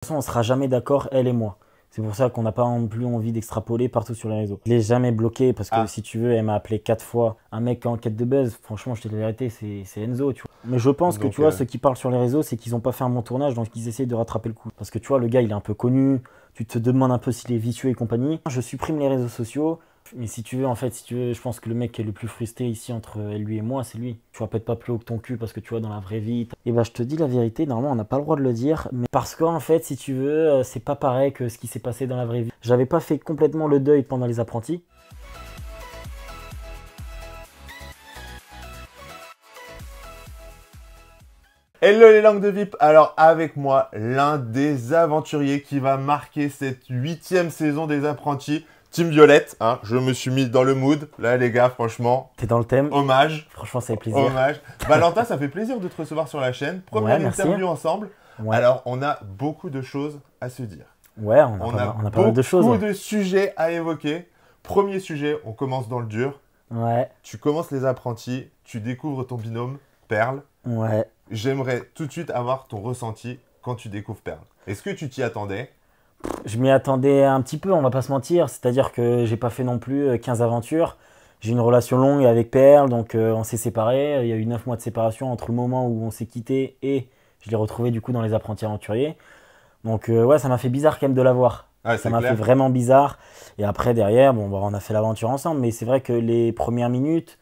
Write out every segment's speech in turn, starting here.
De toute façon, on sera jamais d'accord, elle et moi. C'est pour ça qu'on n'a pas non plus envie d'extrapoler partout sur les réseaux. Je l'ai jamais bloqué parce que si tu veux, elle m'a appelé 4 fois. Un mec en quête de buzz, franchement, je te dis la vérité, c'est Enzo, tu vois. Mais je pense que tu vois, ceux qui parlent sur les réseaux, c'est qu'ils n'ont pas fait un bon tournage, donc ils essayent de rattraper le coup. Parce que tu vois, le gars, il est un peu connu, tu te demandes un peu s'il est vicieux et compagnie. Je supprime les réseaux sociaux. Mais si tu veux, en fait, si tu veux, je pense que le mec qui est le plus frustré ici entre lui et moi, c'est lui. Tu vois, peut-être pas plus haut que ton cul parce que tu vois, dans la vraie vie. Et bah, je te dis la vérité, normalement, on n'a pas le droit de le dire. Mais parce qu'en fait, si tu veux, c'est pas pareil que ce qui s'est passé dans la vraie vie. J'avais pas fait complètement le deuil pendant les apprentis. Hello les langues de VIP, alors avec moi, l'un des aventuriers qui va marquer cette 8e saison des apprentis, Team Violette, hein, je me suis mis dans le mood, là les gars, franchement, T'es dans le thème. hommage. Franchement, ça fait plaisir. Hommage. Valentin, ça fait plaisir de te recevoir sur la chaîne, première interview ensemble, alors on a beaucoup de choses à se dire. Ouais, on a pas mal de choses. Beaucoup de sujets à évoquer. Premier sujet, on commence dans le dur. Ouais. Tu commences les apprentis, tu découvres ton binôme, Perle. Ouais. J'aimerais tout de suite avoir ton ressenti quand tu découvres Perle. Est-ce que tu t'y attendais? Je m'y attendais un petit peu, on va pas se mentir. C'est-à-dire que j'ai pas fait non plus 15 aventures. J'ai une relation longue avec Perle, donc on s'est séparés. Il y a eu 9 mois de séparation entre le moment où on s'est quitté et je l'ai retrouvé du coup dans les apprentis aventuriers. Donc ouais, ça m'a fait bizarre quand même de la voir. Ouais, ça m'a fait vraiment bizarre. Et après, derrière, bon, bah, on a fait l'aventure ensemble. Mais c'est vrai que les premières minutes,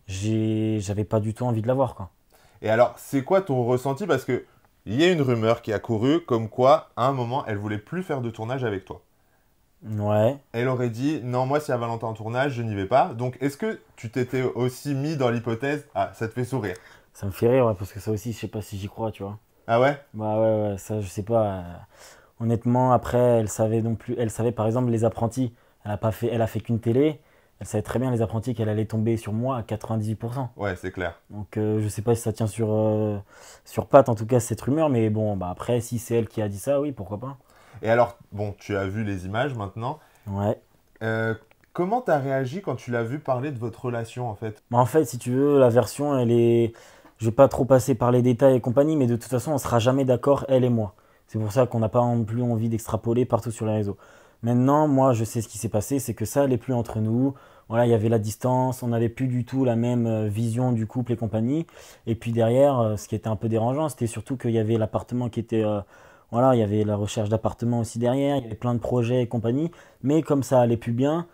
j'avais pas du tout envie de la voir, quoi. Et alors, c'est quoi ton ressenti? Parce que il y a une rumeur qui a couru comme quoi, à un moment, elle voulait plus faire de tournage avec toi. Ouais. Elle aurait dit, non, moi, s'il y a Valentin en tournage, je n'y vais pas. Donc, est-ce que tu t'étais aussi mis dans l'hypothèse, ah, ça te fait sourire? Ça me fait rire, ouais, parce que ça aussi, je sais pas si j'y crois, tu vois. Ah ouais? Bah ouais, ça, je sais pas. Honnêtement, après, elle savait non plus. Elle savait, par exemple, les apprentis. Elle a fait qu'une télé. Elle savait très bien, les apprentis, qu'elle allait tomber sur moi à 98%. Ouais, c'est clair. Donc, je sais pas si ça tient sur patte, en tout cas, cette rumeur. Mais bon, bah après, si c'est elle qui a dit ça, oui, pourquoi pas. Et alors, bon, tu as vu les images maintenant. Ouais. Comment tu as réagi quand tu l'as vu parler de votre relation, en fait? Bah, en fait, si tu veux, la version, elle est. Je vais pas trop passer par les détails et compagnie, mais de toute façon, on sera jamais d'accord, elle et moi. C'est pour ça qu'on n'a pas non plus envie d'extrapoler partout sur les réseaux. Maintenant, moi, je sais ce qui s'est passé, c'est que ça allait plus entre nous. Voilà, il y avait la distance, on n'avait plus du tout la même vision du couple et compagnie. Et puis derrière, ce qui était un peu dérangeant, c'était surtout qu'il y avait l'appartement qui était... voilà, il y avait la recherche d'appartement aussi derrière, il y avait plein de projets et compagnie. Mais comme ça allait plus bien,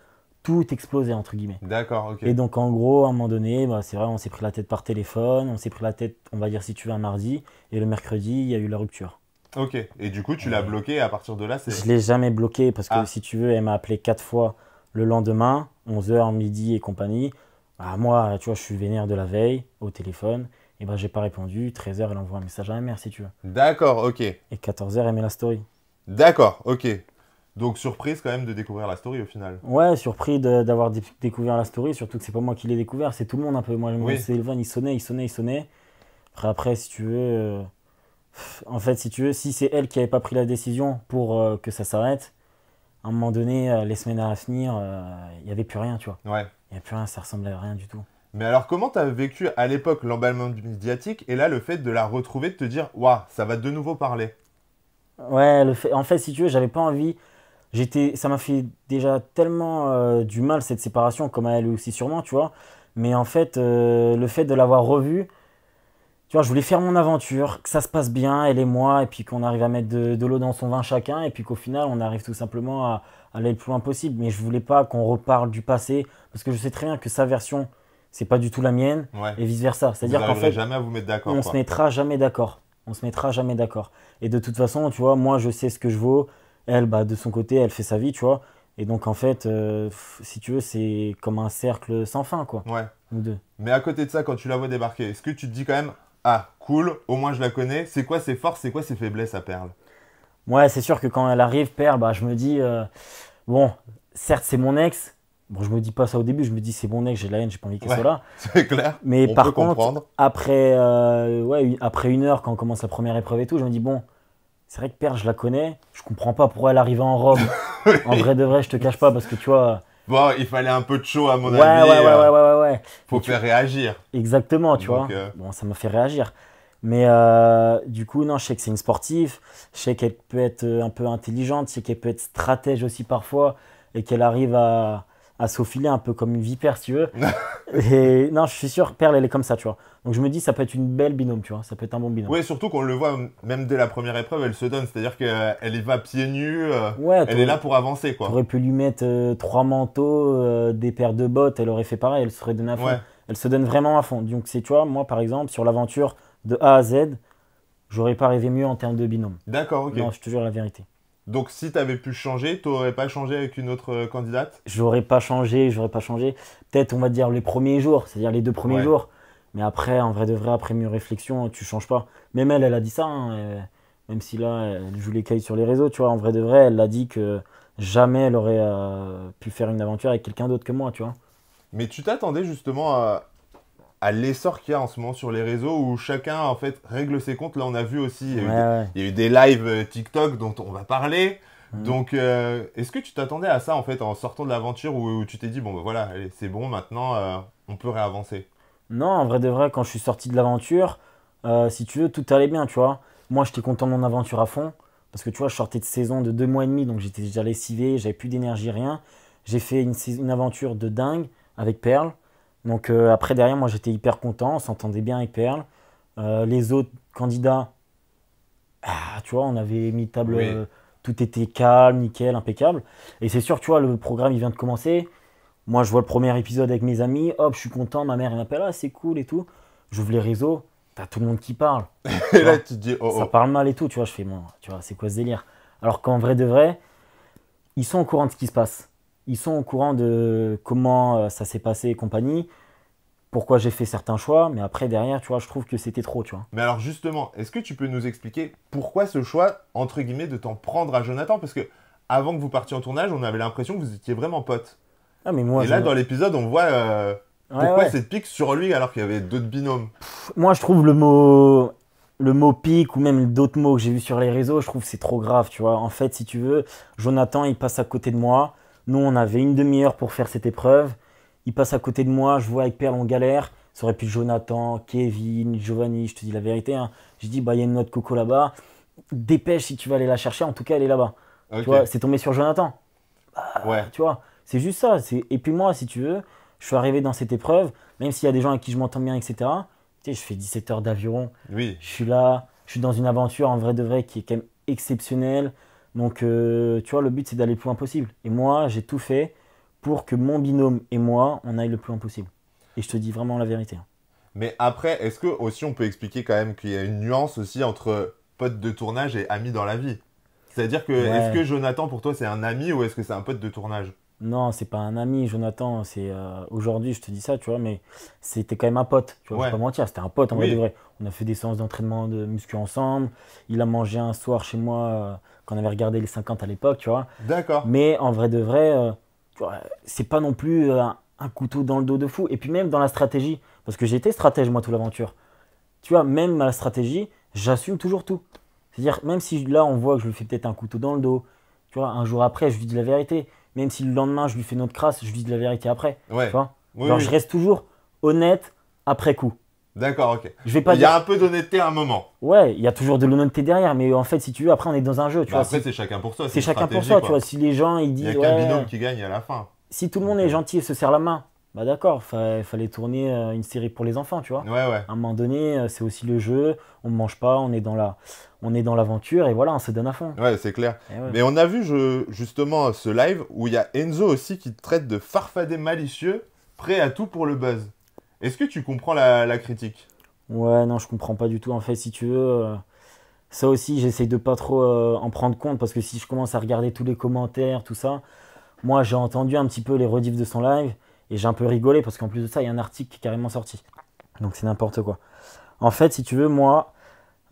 tout explosait, entre guillemets. D'accord, ok. Et donc, en gros, à un moment donné, bah, c'est vrai, on s'est pris la tête par téléphone, on s'est pris la tête, on va dire, si tu veux, un mardi. Et le mercredi, il y a eu la rupture. Ok, et du coup, tu l'as bloqué et à partir de là, c'est... Je l'ai jamais bloqué parce que si tu veux, elle m'a appelé 4 fois le lendemain, 11 h, midi et compagnie. Bah, moi, tu vois, je suis vénère de la veille au téléphone. Et bah, j'ai pas répondu. 13 h, elle envoie un message à ma mère si tu veux. D'accord, ok. Et 14 h, elle met la story. D'accord, ok. Donc, surprise quand même de découvrir la story au final. Ouais, surpris d'avoir découvert la story, surtout que c'est pas moi qui l'ai découvert, c'est tout le monde un peu. Moi, mon téléphone, il sonnait. Après, si tu veux. En fait, si tu veux, si c'est elle qui n'avait pas pris la décision pour que ça s'arrête, à un moment donné, les semaines à venir, il n'y avait plus rien, tu vois. Ouais. Il n'y avait plus rien, ça ressemblait à rien du tout. Mais alors, comment tu as vécu à l'époque l'emballement médiatique et là, le fait de la retrouver, de te dire, waouh, ça va de nouveau parler? Ouais, en fait, si tu veux, j'avais pas envie. Ça m'a fait déjà tellement du mal cette séparation, comme à elle aussi sûrement, tu vois. Mais en fait, le fait de l'avoir revue, tu vois, je voulais faire mon aventure, que ça se passe bien, elle et moi, et puis qu'on arrive à mettre de l'eau dans son vin chacun, et puis qu'au final, on arrive tout simplement à aller le plus loin possible. Mais je voulais pas qu'on reparle du passé, parce que je sais très bien que sa version, c'est pas du tout la mienne, et vice-versa. C'est-à-dire qu'en fait, jamais à vous mettre d'accord. on se mettra jamais d'accord. On se mettra jamais d'accord. Et de toute façon, tu vois, moi, je sais ce que je vaux. Elle, bah, de son côté, elle fait sa vie, tu vois. Et donc, en fait, si tu veux, c'est comme un cercle sans fin, quoi. Ouais. Nous deux. Mais à côté de ça, quand tu la vois débarquer, est-ce que tu te dis quand même, ah, cool, au moins je la connais. C'est quoi ses forces, c'est quoi ses faiblesses à Perle? Ouais, c'est sûr que quand elle arrive, Perle, bah, je me dis, bon, certes, c'est mon ex. Bon, je me dis pas ça au début, je me dis, c'est mon ex, j'ai la haine, j'ai pas envie qu'elle soit là. C'est clair. Mais on par peut contre, comprendre. après 1 heure, quand on commence la première épreuve et tout, je me dis, bon, c'est vrai que Perle, je la connais. Je comprends pas pourquoi elle arrivait en robe. En vrai de vrai, je te cache pas, parce que tu vois. Bon, il fallait un peu de show à mon avis. Ouais. Faut faire réagir. Exactement, tu Donc, vois. Bon, ça m'a fait réagir. Mais du coup, non, je sais que c'est une sportive. Je sais qu'elle peut être un peu intelligente. Je sais qu'elle peut être stratège aussi parfois. Et qu'elle arrive à se faufiler un peu comme une vipère, si tu veux. Et non, je suis sûr, Perle, elle est comme ça, tu vois. Donc je me dis, ça peut être une belle binôme, tu vois. Ça peut être un bon binôme. Oui, surtout qu'on le voit, même dès la première épreuve, elle se donne. C'est-à-dire qu'elle y va pieds nus, Ouais, elle est là pour avancer, quoi. t'aurais pu lui mettre 3 manteaux, des paires de bottes, elle aurait fait pareil, elle se serait donnée à fond. Ouais. Elle se donne vraiment à fond. Donc c'est, tu vois, moi par exemple, sur l'aventure de A à Z, j'aurais pas rêvé mieux en termes de binôme. D'accord, ok. Non, je te jure la vérité. Donc si tu avais pu changer, tu n'aurais pas changé avec une autre candidate? J'aurais pas changé, j'aurais pas changé. Peut-être, on va dire, les premiers jours, c'est-à-dire les 2 premiers Ouais. jours. Mais après, en vrai de vrai, après mieux réflexion, tu changes pas. Même elle a dit ça, hein, même si là, elle joue les cailles sur les réseaux, tu vois. En vrai de vrai, elle a dit que jamais elle aurait pu faire une aventure avec quelqu'un d'autre que moi, tu vois. Mais tu t'attendais justement à l'essor qu'il y a en ce moment sur les réseaux où chacun en fait règle ses comptes. Là, on a vu aussi, Ouais, ouais. il y a eu des lives TikTok dont on va parler. Mhm. Donc, est-ce que tu t'attendais à ça en fait en sortant de l'aventure où tu t'es dit, bon, ben voilà, allez, c'est bon, maintenant on peut réavancer? Non, en vrai de vrai, quand je suis sorti de l'aventure, si tu veux, tout allait bien, tu vois. Moi, j'étais content de mon aventure à fond. Parce que tu vois, je sortais de saison de 2 mois et demi, donc j'étais déjà lessivé, j'avais plus d'énergie, rien. J'ai fait une aventure de dingue avec Perle. Donc après, derrière, moi, j'étais hyper content, on s'entendait bien avec Perle. Les autres candidats, tu vois, on avait mis table, Oui. tout était calme, nickel, impeccable. Et c'est sûr, tu vois, le programme, il vient de commencer. Moi, je vois le premier épisode avec mes amis, hop, je suis content, ma mère, elle m'appelle, ah, c'est cool et tout. J'ouvre les réseaux, t'as tout le monde qui parle, Et tu là, vois. tu te dis, oh Ça oh. parle mal et tout, tu vois. Je fais, bon, tu vois, c'est quoi ce délire? Alors qu'en vrai de vrai, ils sont au courant de ce qui se passe. Ils sont au courant de comment ça s'est passé et compagnie, pourquoi j'ai fait certains choix, mais après, derrière, tu vois, je trouve que c'était trop, tu vois. Mais alors justement, est-ce que tu peux nous expliquer pourquoi ce choix, entre guillemets, de t'en prendre à Jonathan? Parce que avant que vous partiez en tournage, on avait l'impression que vous étiez vraiment potes. Ah, mais moi, Et là, dans l'épisode, on voit Ouais, pourquoi ouais. cette pique sur lui alors qu'il y avait d'autres binômes. Moi, je trouve le mot pique ou même d'autres mots que j'ai vus sur les réseaux, je trouve que c'est trop grave, tu vois. En fait, si tu veux, Jonathan, il passe à côté de moi. Nous, on avait une demi-heure pour faire cette épreuve. Il passe à côté de moi, je vois avec Perle, on galère. Ça aurait pu être Jonathan, Kevin, Giovanni, je te dis la vérité, hein. Je dis, bah, il y a une noix de coco là-bas. Dépêche si tu vas aller la chercher, en tout cas, elle est là-bas. Tu Ok, vois, c'est tombé sur Jonathan. ouais, Tu vois, c'est juste ça. Et puis moi, si tu veux, je suis arrivé dans cette épreuve, même s'il y a des gens avec qui je m'entends bien, etc. Tu sais, je fais 17 heures d'aviron, oui. je suis là, je suis dans une aventure en vrai de vrai qui est quand même exceptionnelle. Donc, tu vois, le but, c'est d'aller le plus loin possible. Et moi, j'ai tout fait pour que mon binôme et moi, on aille le plus loin possible. Et je te dis vraiment la vérité, hein. Mais après, est-ce que aussi on peut expliquer quand même qu'il y a une nuance aussi entre pote de tournage et ami dans la vie? C'est-à-dire que, est-ce que Ouais. Jonathan pour toi c'est un ami ou est-ce que c'est un pote de tournage? Non, c'est pas un ami, Jonathan. C'est aujourd'hui, je te dis ça, tu vois, mais c'était quand même un pote. Tu vois, je vais Ouais, pas mentir, c'était un pote en vrai de oui, vrai. On a fait des séances d'entraînement de muscu ensemble. Il a mangé un soir chez moi quand on avait regardé les 50 à l'époque, tu vois. d'accord. Mais en vrai de vrai, tu vois, c'est pas non plus un couteau dans le dos de fou. Et puis même dans la stratégie, parce que j'ai été stratège moi toute l'aventure. Tu vois, même à la stratégie, j'assume toujours tout. C'est-à-dire, même si là, on voit que je lui fais peut-être un couteau dans le dos, tu vois, un jour après, je lui dis la vérité. Même si le lendemain, je lui fais une autre crasse, je lui dis la vérité après. Tu Ouais, vois? oui, Genre, je oui, reste toujours honnête après coup. d'accord, ok. Je vais pas Il y dire, a un peu d'honnêteté à un moment. ouais, il y a toujours de l'honnêteté derrière, mais en fait, si tu veux, après, on est dans un jeu, tu Bah vois. après, Si, c'est chacun pour soi, c'est c'est une chacun pour stratégie soi, tu vois. quoi. Si les gens, ils Il n'y a disent, qu'un binôme ouais, qui gagne à la fin. si tout le monde Donc, est gentil et se serre la main, bah d'accord, fallait tourner une série pour les enfants, tu vois. ouais, ouais. À un moment donné, c'est aussi le jeu, on ne mange pas, on est dans l'aventure et voilà, on se donne à fond. Ouais, c'est clair. Et ouais. Mais on a vu justement ce live où il y a Enzo aussi qui te traite de farfadet malicieux, prêt à tout pour le buzz. Est-ce que tu comprends la critique? Ouais, non, je comprends pas du tout. En fait, si tu veux, ça aussi, j'essaye de pas trop en prendre compte parce que si je commence à regarder tous les commentaires, tout ça, moi j'ai entendu un petit peu les rediffs de son live et j'ai un peu rigolé parce qu'en plus de ça, il y a un article qui est carrément sorti. Donc c'est n'importe quoi. En fait, si tu veux, moi,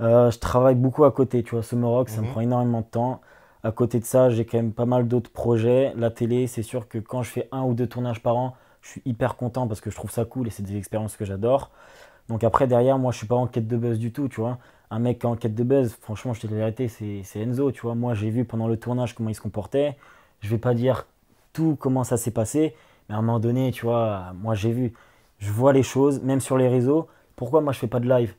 je travaille beaucoup à côté, tu vois, ce Maroc, ça me Mhm. prend énormément de temps. À côté de ça, j'ai quand même pas mal d'autres projets. La télé, c'est sûr que quand je fais un ou deux tournages par an, je suis hyper content parce que je trouve ça cool et c'est des expériences que j'adore. Donc après, derrière, moi, je suis pas en quête de buzz du tout, tu vois. Un mec qui est en quête de buzz, franchement, je te dis la vérité, c'est Enzo, tu vois. Moi, j'ai vu pendant le tournage comment il se comportait. Je vais pas dire tout comment ça s'est passé, mais à un moment donné, tu vois, moi, j'ai vu. Je vois les choses, même sur les réseaux. Pourquoi moi, je fais pas de live?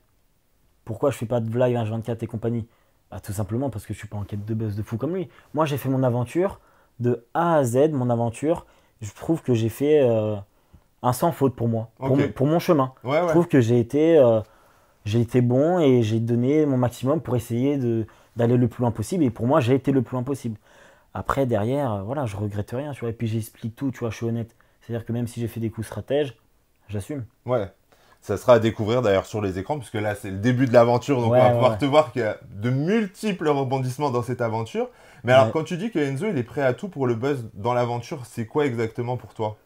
Pourquoi je fais pas de vlog H24 et compagnie? Bah, tout simplement parce que je suis pas en quête de buzz de fou comme lui. Moi, j'ai fait mon aventure de A à Z, mon aventure. Je trouve que j'ai fait un sans faute pour moi, Ok. pour mon chemin. Ouais, Je ouais. trouve que j'ai été bon et j'ai donné mon maximum pour essayer d'aller le plus loin possible. Et pour moi, j'ai été le plus loin possible. Après, derrière, voilà, je regrette rien, tu vois. Et puis j'explique tout, tu vois, je suis honnête. C'est-à-dire que même si j'ai fait des coups stratèges, j'assume. Ouais. Ça sera à découvrir d'ailleurs sur les écrans, puisque là, c'est le début de l'aventure. Donc, on Ouais, va ouais, pouvoir ouais. te voir qu'il y a de multiples rebondissements dans cette aventure. Mais alors, Ouais. quand tu dis que Enzo, il est prêt à tout pour le buzz dans l'aventure, c'est quoi exactement pour toi?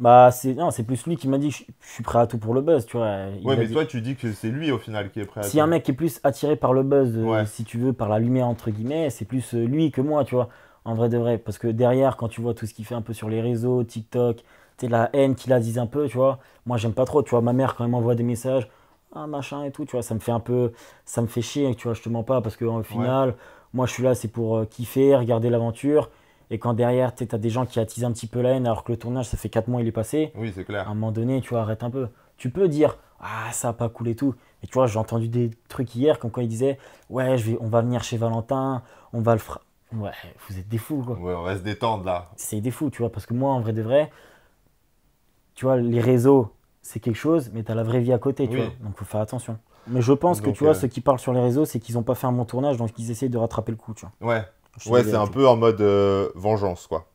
Bah, non, c'est plus lui qui m'a dit je suis prêt à tout pour le buzz, tu vois. Ouais, Il a mais dit. toi, tu dis que c'est lui au final qui est prêt à Si un tout. mec est plus attiré par le buzz, Ouais. si tu veux, par la lumière, entre guillemets, c'est plus lui que moi, tu vois. En vrai de vrai. Parce que derrière, quand tu vois tout ce qu'il fait un peu sur les réseaux, TikTok, tu sais, la haine qu'il a dit un peu, tu vois. Moi, j'aime pas trop, tu vois. Ma mère, quand elle m'envoie des messages, ah, machin et tout, tu vois, ça me fait un peu. Ça me fait chier, tu vois, je te mens pas. Parce qu'au Ouais. final, moi, je suis là, c'est pour kiffer, regarder l'aventure. Et quand derrière, tu as des gens qui attisent un petit peu la haine, alors que le tournage, ça fait 4 mois, il est passé. Oui, c'est À un clair. moment donné, tu vois, arrête un peu. Tu peux dire, ah, ça a pas coulé et tout. Et tu vois, j'ai entendu des trucs hier, comme quoi il disait, ouais, on va venir chez Valentin, on va le fra... Ouais, vous êtes des fous, quoi. Ouais, on va se détendre là. C'est des fous, tu vois, parce que moi, en vrai de vrai, tu vois, les réseaux, c'est quelque chose, mais t'as la vraie vie à côté, tu vois. Oui. Donc, faut faire attention. Mais je pense que, Donc, tu vois, ceux qui parlent sur les réseaux, c'est qu'ils ont pas fait un bon tournage, donc ils essayent de rattraper le coup, tu vois. ouais. Je te dis Ouais, la c'est un vérité. peu en mode vengeance, quoi.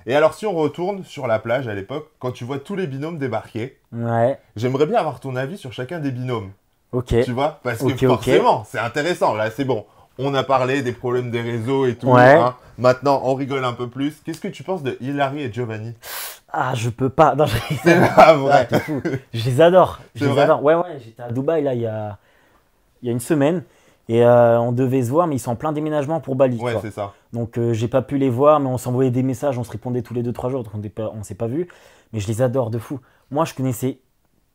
Et alors, si on retourne sur la plage à l'époque, quand tu vois tous les binômes débarquer, Ouais, j'aimerais bien avoir ton avis sur chacun des binômes. ok, Tu vois? Parce que ok, ok. forcément, c'est intéressant. Là, c'est bon. On a parlé des problèmes des réseaux et tout. Ouais. Hein. Maintenant, on rigole un peu plus. Qu'est-ce que tu penses de Hilary et Giovanni? Ah, je peux pas. Non, C'est pas Ah, vrai. t'es fou. Je les adore. Je C'est les vrai? adore. Ouais, ouais, j'étais à Dubaï, là, il y a une semaine. Et on devait se voir, mais ils sont en plein déménagement pour Bali, tu Ouais, vois. c'est ça. Donc, j'ai pas pu les voir, mais on s'envoyait des messages, on se répondait tous les 2 3 jours, donc on s'est pas vu. Mais je les adore de fou. Moi, je connaissais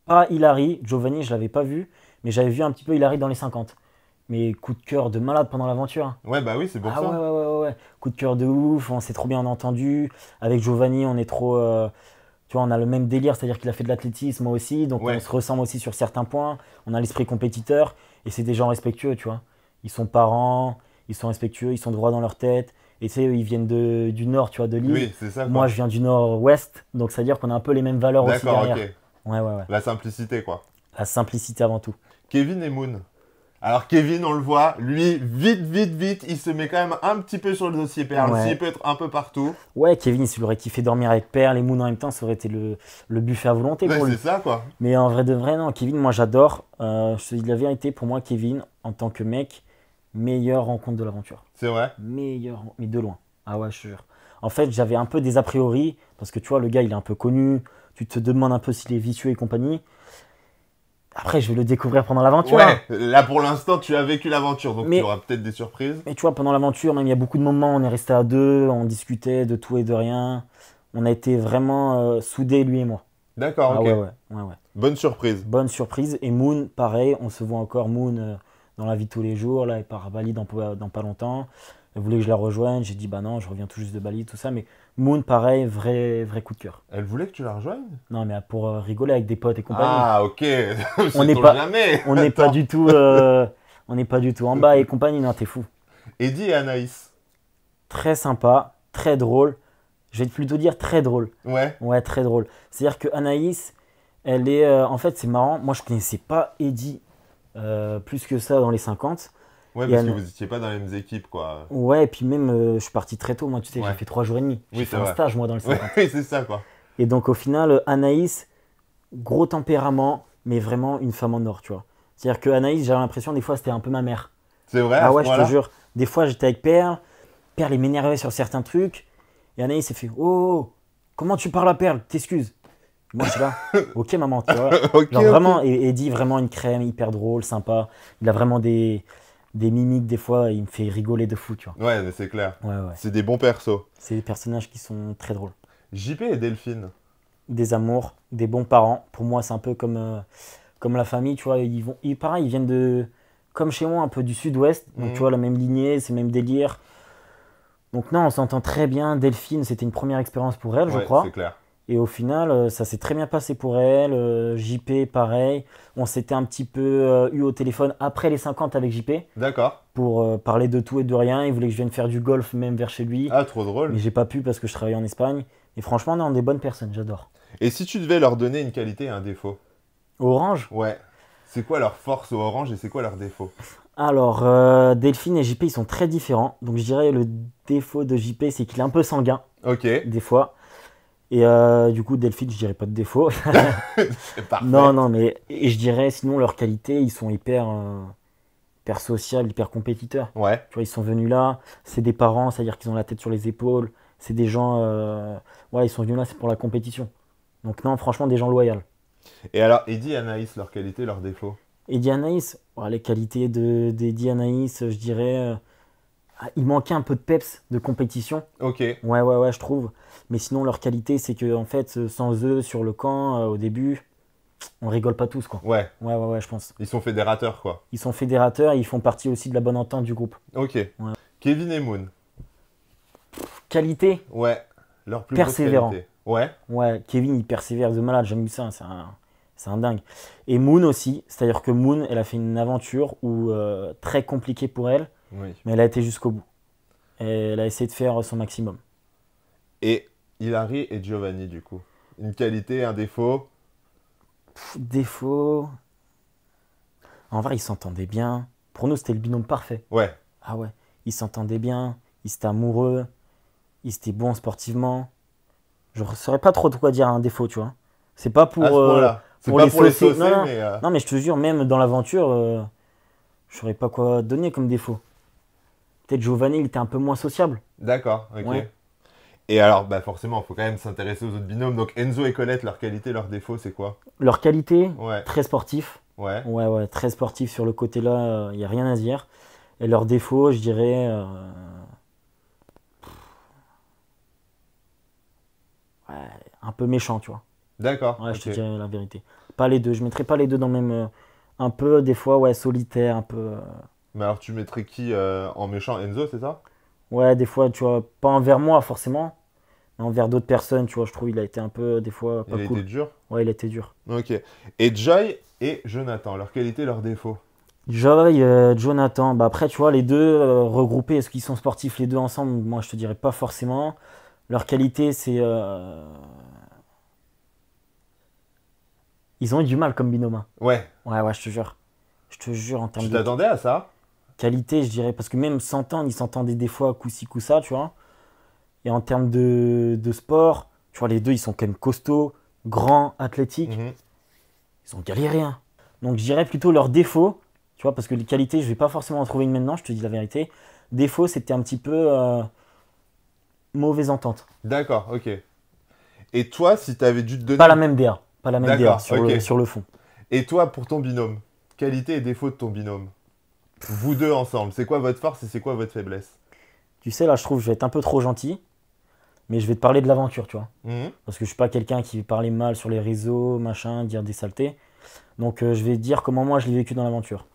pas Hilary. Giovanni, je l'avais pas vu, mais j'avais vu un petit peu Hilary dans les 50. Mais coup de cœur de malade pendant l'aventure, hein. Ouais, bah oui, c'est pour Ah ouais, ça. ouais, ouais, ouais, ouais. Coup de cœur de ouf, on s'est trop bien entendu. Avec Giovanni, on est trop. Tu vois, on a le même délire, c'est-à-dire qu'il a fait de l'athlétisme, moi aussi, donc on Ouais. se ressemble aussi sur certains points. On a l'esprit compétiteur, et c'est des gens respectueux, tu vois. Ils sont parents, ils sont respectueux, ils sont droits dans leur tête. Et tu sais, eux, ils viennent du nord, tu vois, de l'île. Oui, c'est ça, Moi, quoi. je viens du nord-ouest, donc ça veut dire qu'on a un peu les mêmes valeurs aussi D'accord, ok. derrière. Ouais, ouais, ouais. La simplicité, quoi. La simplicité avant tout. Kevin et Moon. Alors Kevin, on le voit, lui, vite, vite, vite, il se met quand même un petit peu sur le dossier perle, s'il Ouais. peut être un peu partout. Ouais, Kevin, s'il aurait kiffé dormir avec Perle et Moon en même temps, ça aurait été le buffet à volonté Ouais, pour c'est lui. ça, quoi. Mais en vrai de vrai, non, Kevin, moi j'adore. Je te dis la vérité, pour moi, Kevin, en tant que mec, meilleure rencontre de l'aventure. C'est vrai. Meilleure, mais de loin. Ah ouais, je te jure. En fait, j'avais un peu des a priori, parce que tu vois, le gars, il est un peu connu. Tu te demandes un peu s'il est vicieux et compagnie. Après, je vais le découvrir pendant l'aventure, hein. Ouais, là pour l'instant, tu as vécu l'aventure, donc il y Mais, aura peut-être des surprises. mais tu vois, pendant l'aventure, même il y a beaucoup de moments, on est resté à deux, on discutait de tout et de rien. On a été vraiment soudés, lui et moi. D'accord, Ah ok. ouais, ouais, ouais, ouais. Bonne surprise. Bonne surprise. Et Moon, pareil, on se voit encore Moon dans la vie de tous les jours. Là, elle part à Bali dans pas longtemps. Elle voulait que je la rejoigne. J'ai dit, bah non, je reviens tout juste de Bali, tout ça. Mais Moon, pareil, vrai coup de cœur. Elle voulait que tu la rejoignes? Non, mais pour rigoler avec des potes et compagnie. Ah, ok. On n'est Sait-on pas, jamais. on n'est pas Attends. du tout, on n'est pas du tout en bas et compagnie. Non, t'es fou. Eddie et Anaïs. Très sympa, très drôle. Je vais plutôt dire très drôle. Ouais. Ouais, très drôle. C'est-à-dire que Anaïs, elle est. En fait, c'est marrant. Moi, je connaissais pas Eddie plus que ça dans les 50. Ouais, Et parce que Ana- vous étiez pas dans les mêmes équipes, quoi. Ouais, et puis même, je suis parti très tôt. Moi, tu sais, Ouais. j'ai fait 3 jours et demi. J'ai Oui, fait c'est un vrai. stage, moi, dans les Ouais, 50. oui, c'est ça, quoi. Et donc, au final, Anaïs, gros tempérament, mais vraiment une femme en or, tu vois. C'est-à-dire que Anaïs, j'avais l'impression, des fois, c'était un peu ma mère. C'est vrai, à Ah ce ouais, je te point-là? jure. Des fois, j'étais avec Perle. Perle, elle m'énervait sur certains trucs. Et Anaïs s'est fait, oh, comment tu parles à Perle? T'excuses. Moi, je suis là. Ok, maman, tu vois. Ok, Genre ok. vraiment, et Eddie, vraiment une crème, hyper drôle, sympa. Il a vraiment des mimiques, des fois, il me fait rigoler de fou, tu vois. Ouais, mais c'est clair. Ouais, ouais. C'est des bons persos. C'est des personnages qui sont très drôles. JP et Delphine. Des amours, des bons parents. Pour moi, c'est un peu comme la famille, tu vois. Pareil, ils viennent comme chez moi, un peu du sud-ouest. Donc, tu Mhm. vois, la même lignée, c'est le même délire. Donc, non, on s'entend très bien. Delphine, c'était une première expérience pour elle, je Ouais, crois. c'est clair. Et au final, ça s'est très bien passé pour elle. JP, pareil. On s'était un petit peu eu au téléphone après les 50 avec JP D'accord. pour parler de tout et de rien. Il voulait que je vienne faire du golf même vers chez lui. Ah, trop Mais drôle. j'ai pas pu parce que je travaillais en Espagne. Et franchement, non, des bonnes personnes, j'adore. Et si tu devais leur donner une qualité et un défaut? Orange. Ouais. C'est quoi leur force au orange et c'est quoi leur défaut? Alors, Delphine et JP, ils sont très différents. Donc, je dirais le défaut de JP, c'est qu'il est un peu sanguin, Ok. des fois. Et du coup, Delphine, je dirais pas de défaut. C'est parfait. Non, non, mais et je dirais, sinon, leur qualité, ils sont hyper social, hyper compétiteurs. Ouais. Tu vois, ils sont venus là, c'est des parents, c'est-à-dire qu'ils ont la tête sur les épaules. C'est des gens, ouais, ils sont venus là, c'est pour la compétition. Donc, non, franchement, des gens loyaux. Et alors, Eddie et Anaïs, leur qualité, leur défaut? Eddie Anaïs, ouais, les qualités d'Eddie Anaïs, je dirais, il manquait un peu de peps, de compétition. Ok. Ouais, je trouve. Mais sinon, leur qualité, c'est que, en fait, sans eux sur le camp, au début, on rigole pas tous, quoi. Ouais. Ouais, je pense. Ils sont fédérateurs, quoi. Ils sont fédérateurs et ils font partie aussi de la bonne entente du groupe. Ok. Kevin et Moon. Qualité, Ouais. Leur plus grosse Persévérant. qualité. Ouais. ouais, Kevin, il persévère de malade, j'aime ça, c'est un dingue. Et Moon aussi, c'est-à-dire que Moon, elle a fait une aventure où, très compliquée pour elle, Oui. mais elle a été jusqu'au bout. Et elle a essayé de faire son maximum. Et Hilary et Giovanni, du coup. Une qualité, un défaut. Défaut. En vrai, ils s'entendaient bien. Pour nous, c'était le binôme parfait. Ouais. Ah ouais, ils s'entendaient bien, ils étaient amoureux, ils étaient bons sportivement. Je ne saurais pas trop de quoi dire un défaut, tu vois. C'est pas pour, À ce point-là. C'est pour pas les pour les saucer. saucer, Non, non. mais. Non, mais je te jure, même dans l'aventure, je saurais pas quoi donner comme défaut. Peut-être Giovanni, il était un peu moins sociable. D'accord, ok. Ouais. Et alors, bah forcément, il faut quand même s'intéresser aux autres binômes. Donc Enzo et Colette, leur qualité, leur défaut, c'est quoi? Leur qualité, Ouais. très sportif. Ouais. Ouais, très sportif sur le côté-là, il n'y a rien à dire. Et leur défaut, je dirais, ouais, un peu méchant, tu vois. D'accord. Ouais, je te Ok. dirais la vérité. Pas les deux, je mettrais pas les deux dans le même. Un peu, des fois, ouais, solitaire, un peu. Mais alors, tu mettrais qui en méchant? Enzo, c'est ça? Ouais, des fois, tu vois, pas envers moi forcément, mais envers d'autres personnes, tu vois, je trouve il a été un peu, des fois, pas Il a cool. été dur? Ouais, il a été dur. Ok. Et Joy et Jonathan, leur qualité, leur défaut? Joy, Jonathan, bah après, tu vois, les deux regroupés, est-ce qu'ils sont sportifs les deux ensemble? Moi, je te dirais pas forcément. Leur qualité, c'est. Ils ont eu du mal comme binôme, hein. Ouais. Ouais, je te jure. Je te jure, en termes Tu de t'attendais à ça? qualité, je dirais, parce que même s'entendre, ils s'entendaient des fois coup-ci, coup-ça, tu vois. Et en termes de sport, tu vois, les deux, ils sont quand même costauds, grands, athlétiques. Mhm. Ils ont galéré, hein. Donc, je dirais plutôt leurs défauts, tu vois, parce que les qualités, je vais pas forcément en trouver une maintenant, je te dis la vérité. Défaut, c'était un petit peu mauvaise entente. D'accord, ok. Et toi, si t'avais dû te donner. Pas la même DA. Pas la même DA D'accord, sur, ok. sur le fond. Et toi, pour ton binôme, qualité et défaut de ton binôme? Vous deux ensemble, c'est quoi votre force et c'est quoi votre faiblesse? Tu sais, là, je trouve que je vais être un peu trop gentil, mais je vais te parler de l'aventure, tu vois. Mhm. Parce que je suis pas quelqu'un qui va parler mal sur les réseaux, machin, dire des saletés. Donc, je vais te dire comment moi je l'ai vécu dans l'aventure.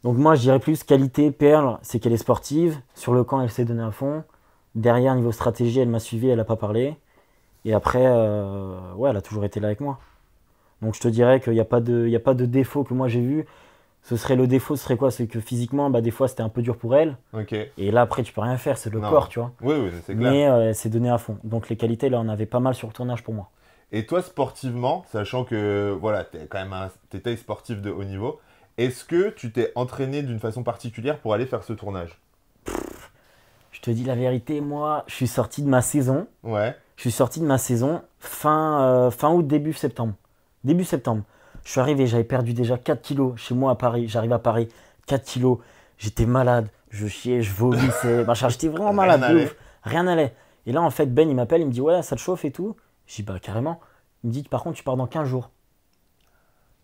Donc, moi, je dirais plus qualité, Perle, c'est qu'elle est sportive. Sur le camp, elle s'est donnée à fond. Derrière, niveau stratégie, elle m'a suivi, elle n'a pas parlé. Et après, ouais, elle a toujours été là avec moi. Donc, je te dirais qu'il n'y a pas de défaut que moi j'ai vu. Le défaut, ce serait quoi? C'est que physiquement, bah, des fois, c'était un peu dur pour elle. Ok. Et là, après, tu peux rien faire, c'est le Non. corps, tu vois. Oui, c'est clair. Mais elle s'est donnée à fond. Donc, les qualités, là, on avait pas mal sur le tournage pour moi. Et toi, sportivement, sachant que voilà, t'es quand même t'étais sportif de haut niveau, est-ce que tu t'es entraîné d'une façon particulière pour aller faire ce tournage? Je te dis la vérité, moi, je suis sorti de ma saison. Ouais. Je suis sorti de ma saison fin août, début septembre. Début septembre. Je suis arrivé, j'avais perdu déjà 4 kilos chez moi à Paris. J'arrive à Paris, 4 kilos. J'étais malade, je chiais, je vomissais. Machin, j'étais vraiment Rien malade, de n'allait. ouf. Rien n'allait. Et là, en fait, Ben, il m'appelle, il me dit, ouais, ça te chauffe et tout. Je dis, bah, carrément. Il me dit, par contre, tu pars dans 15 jours.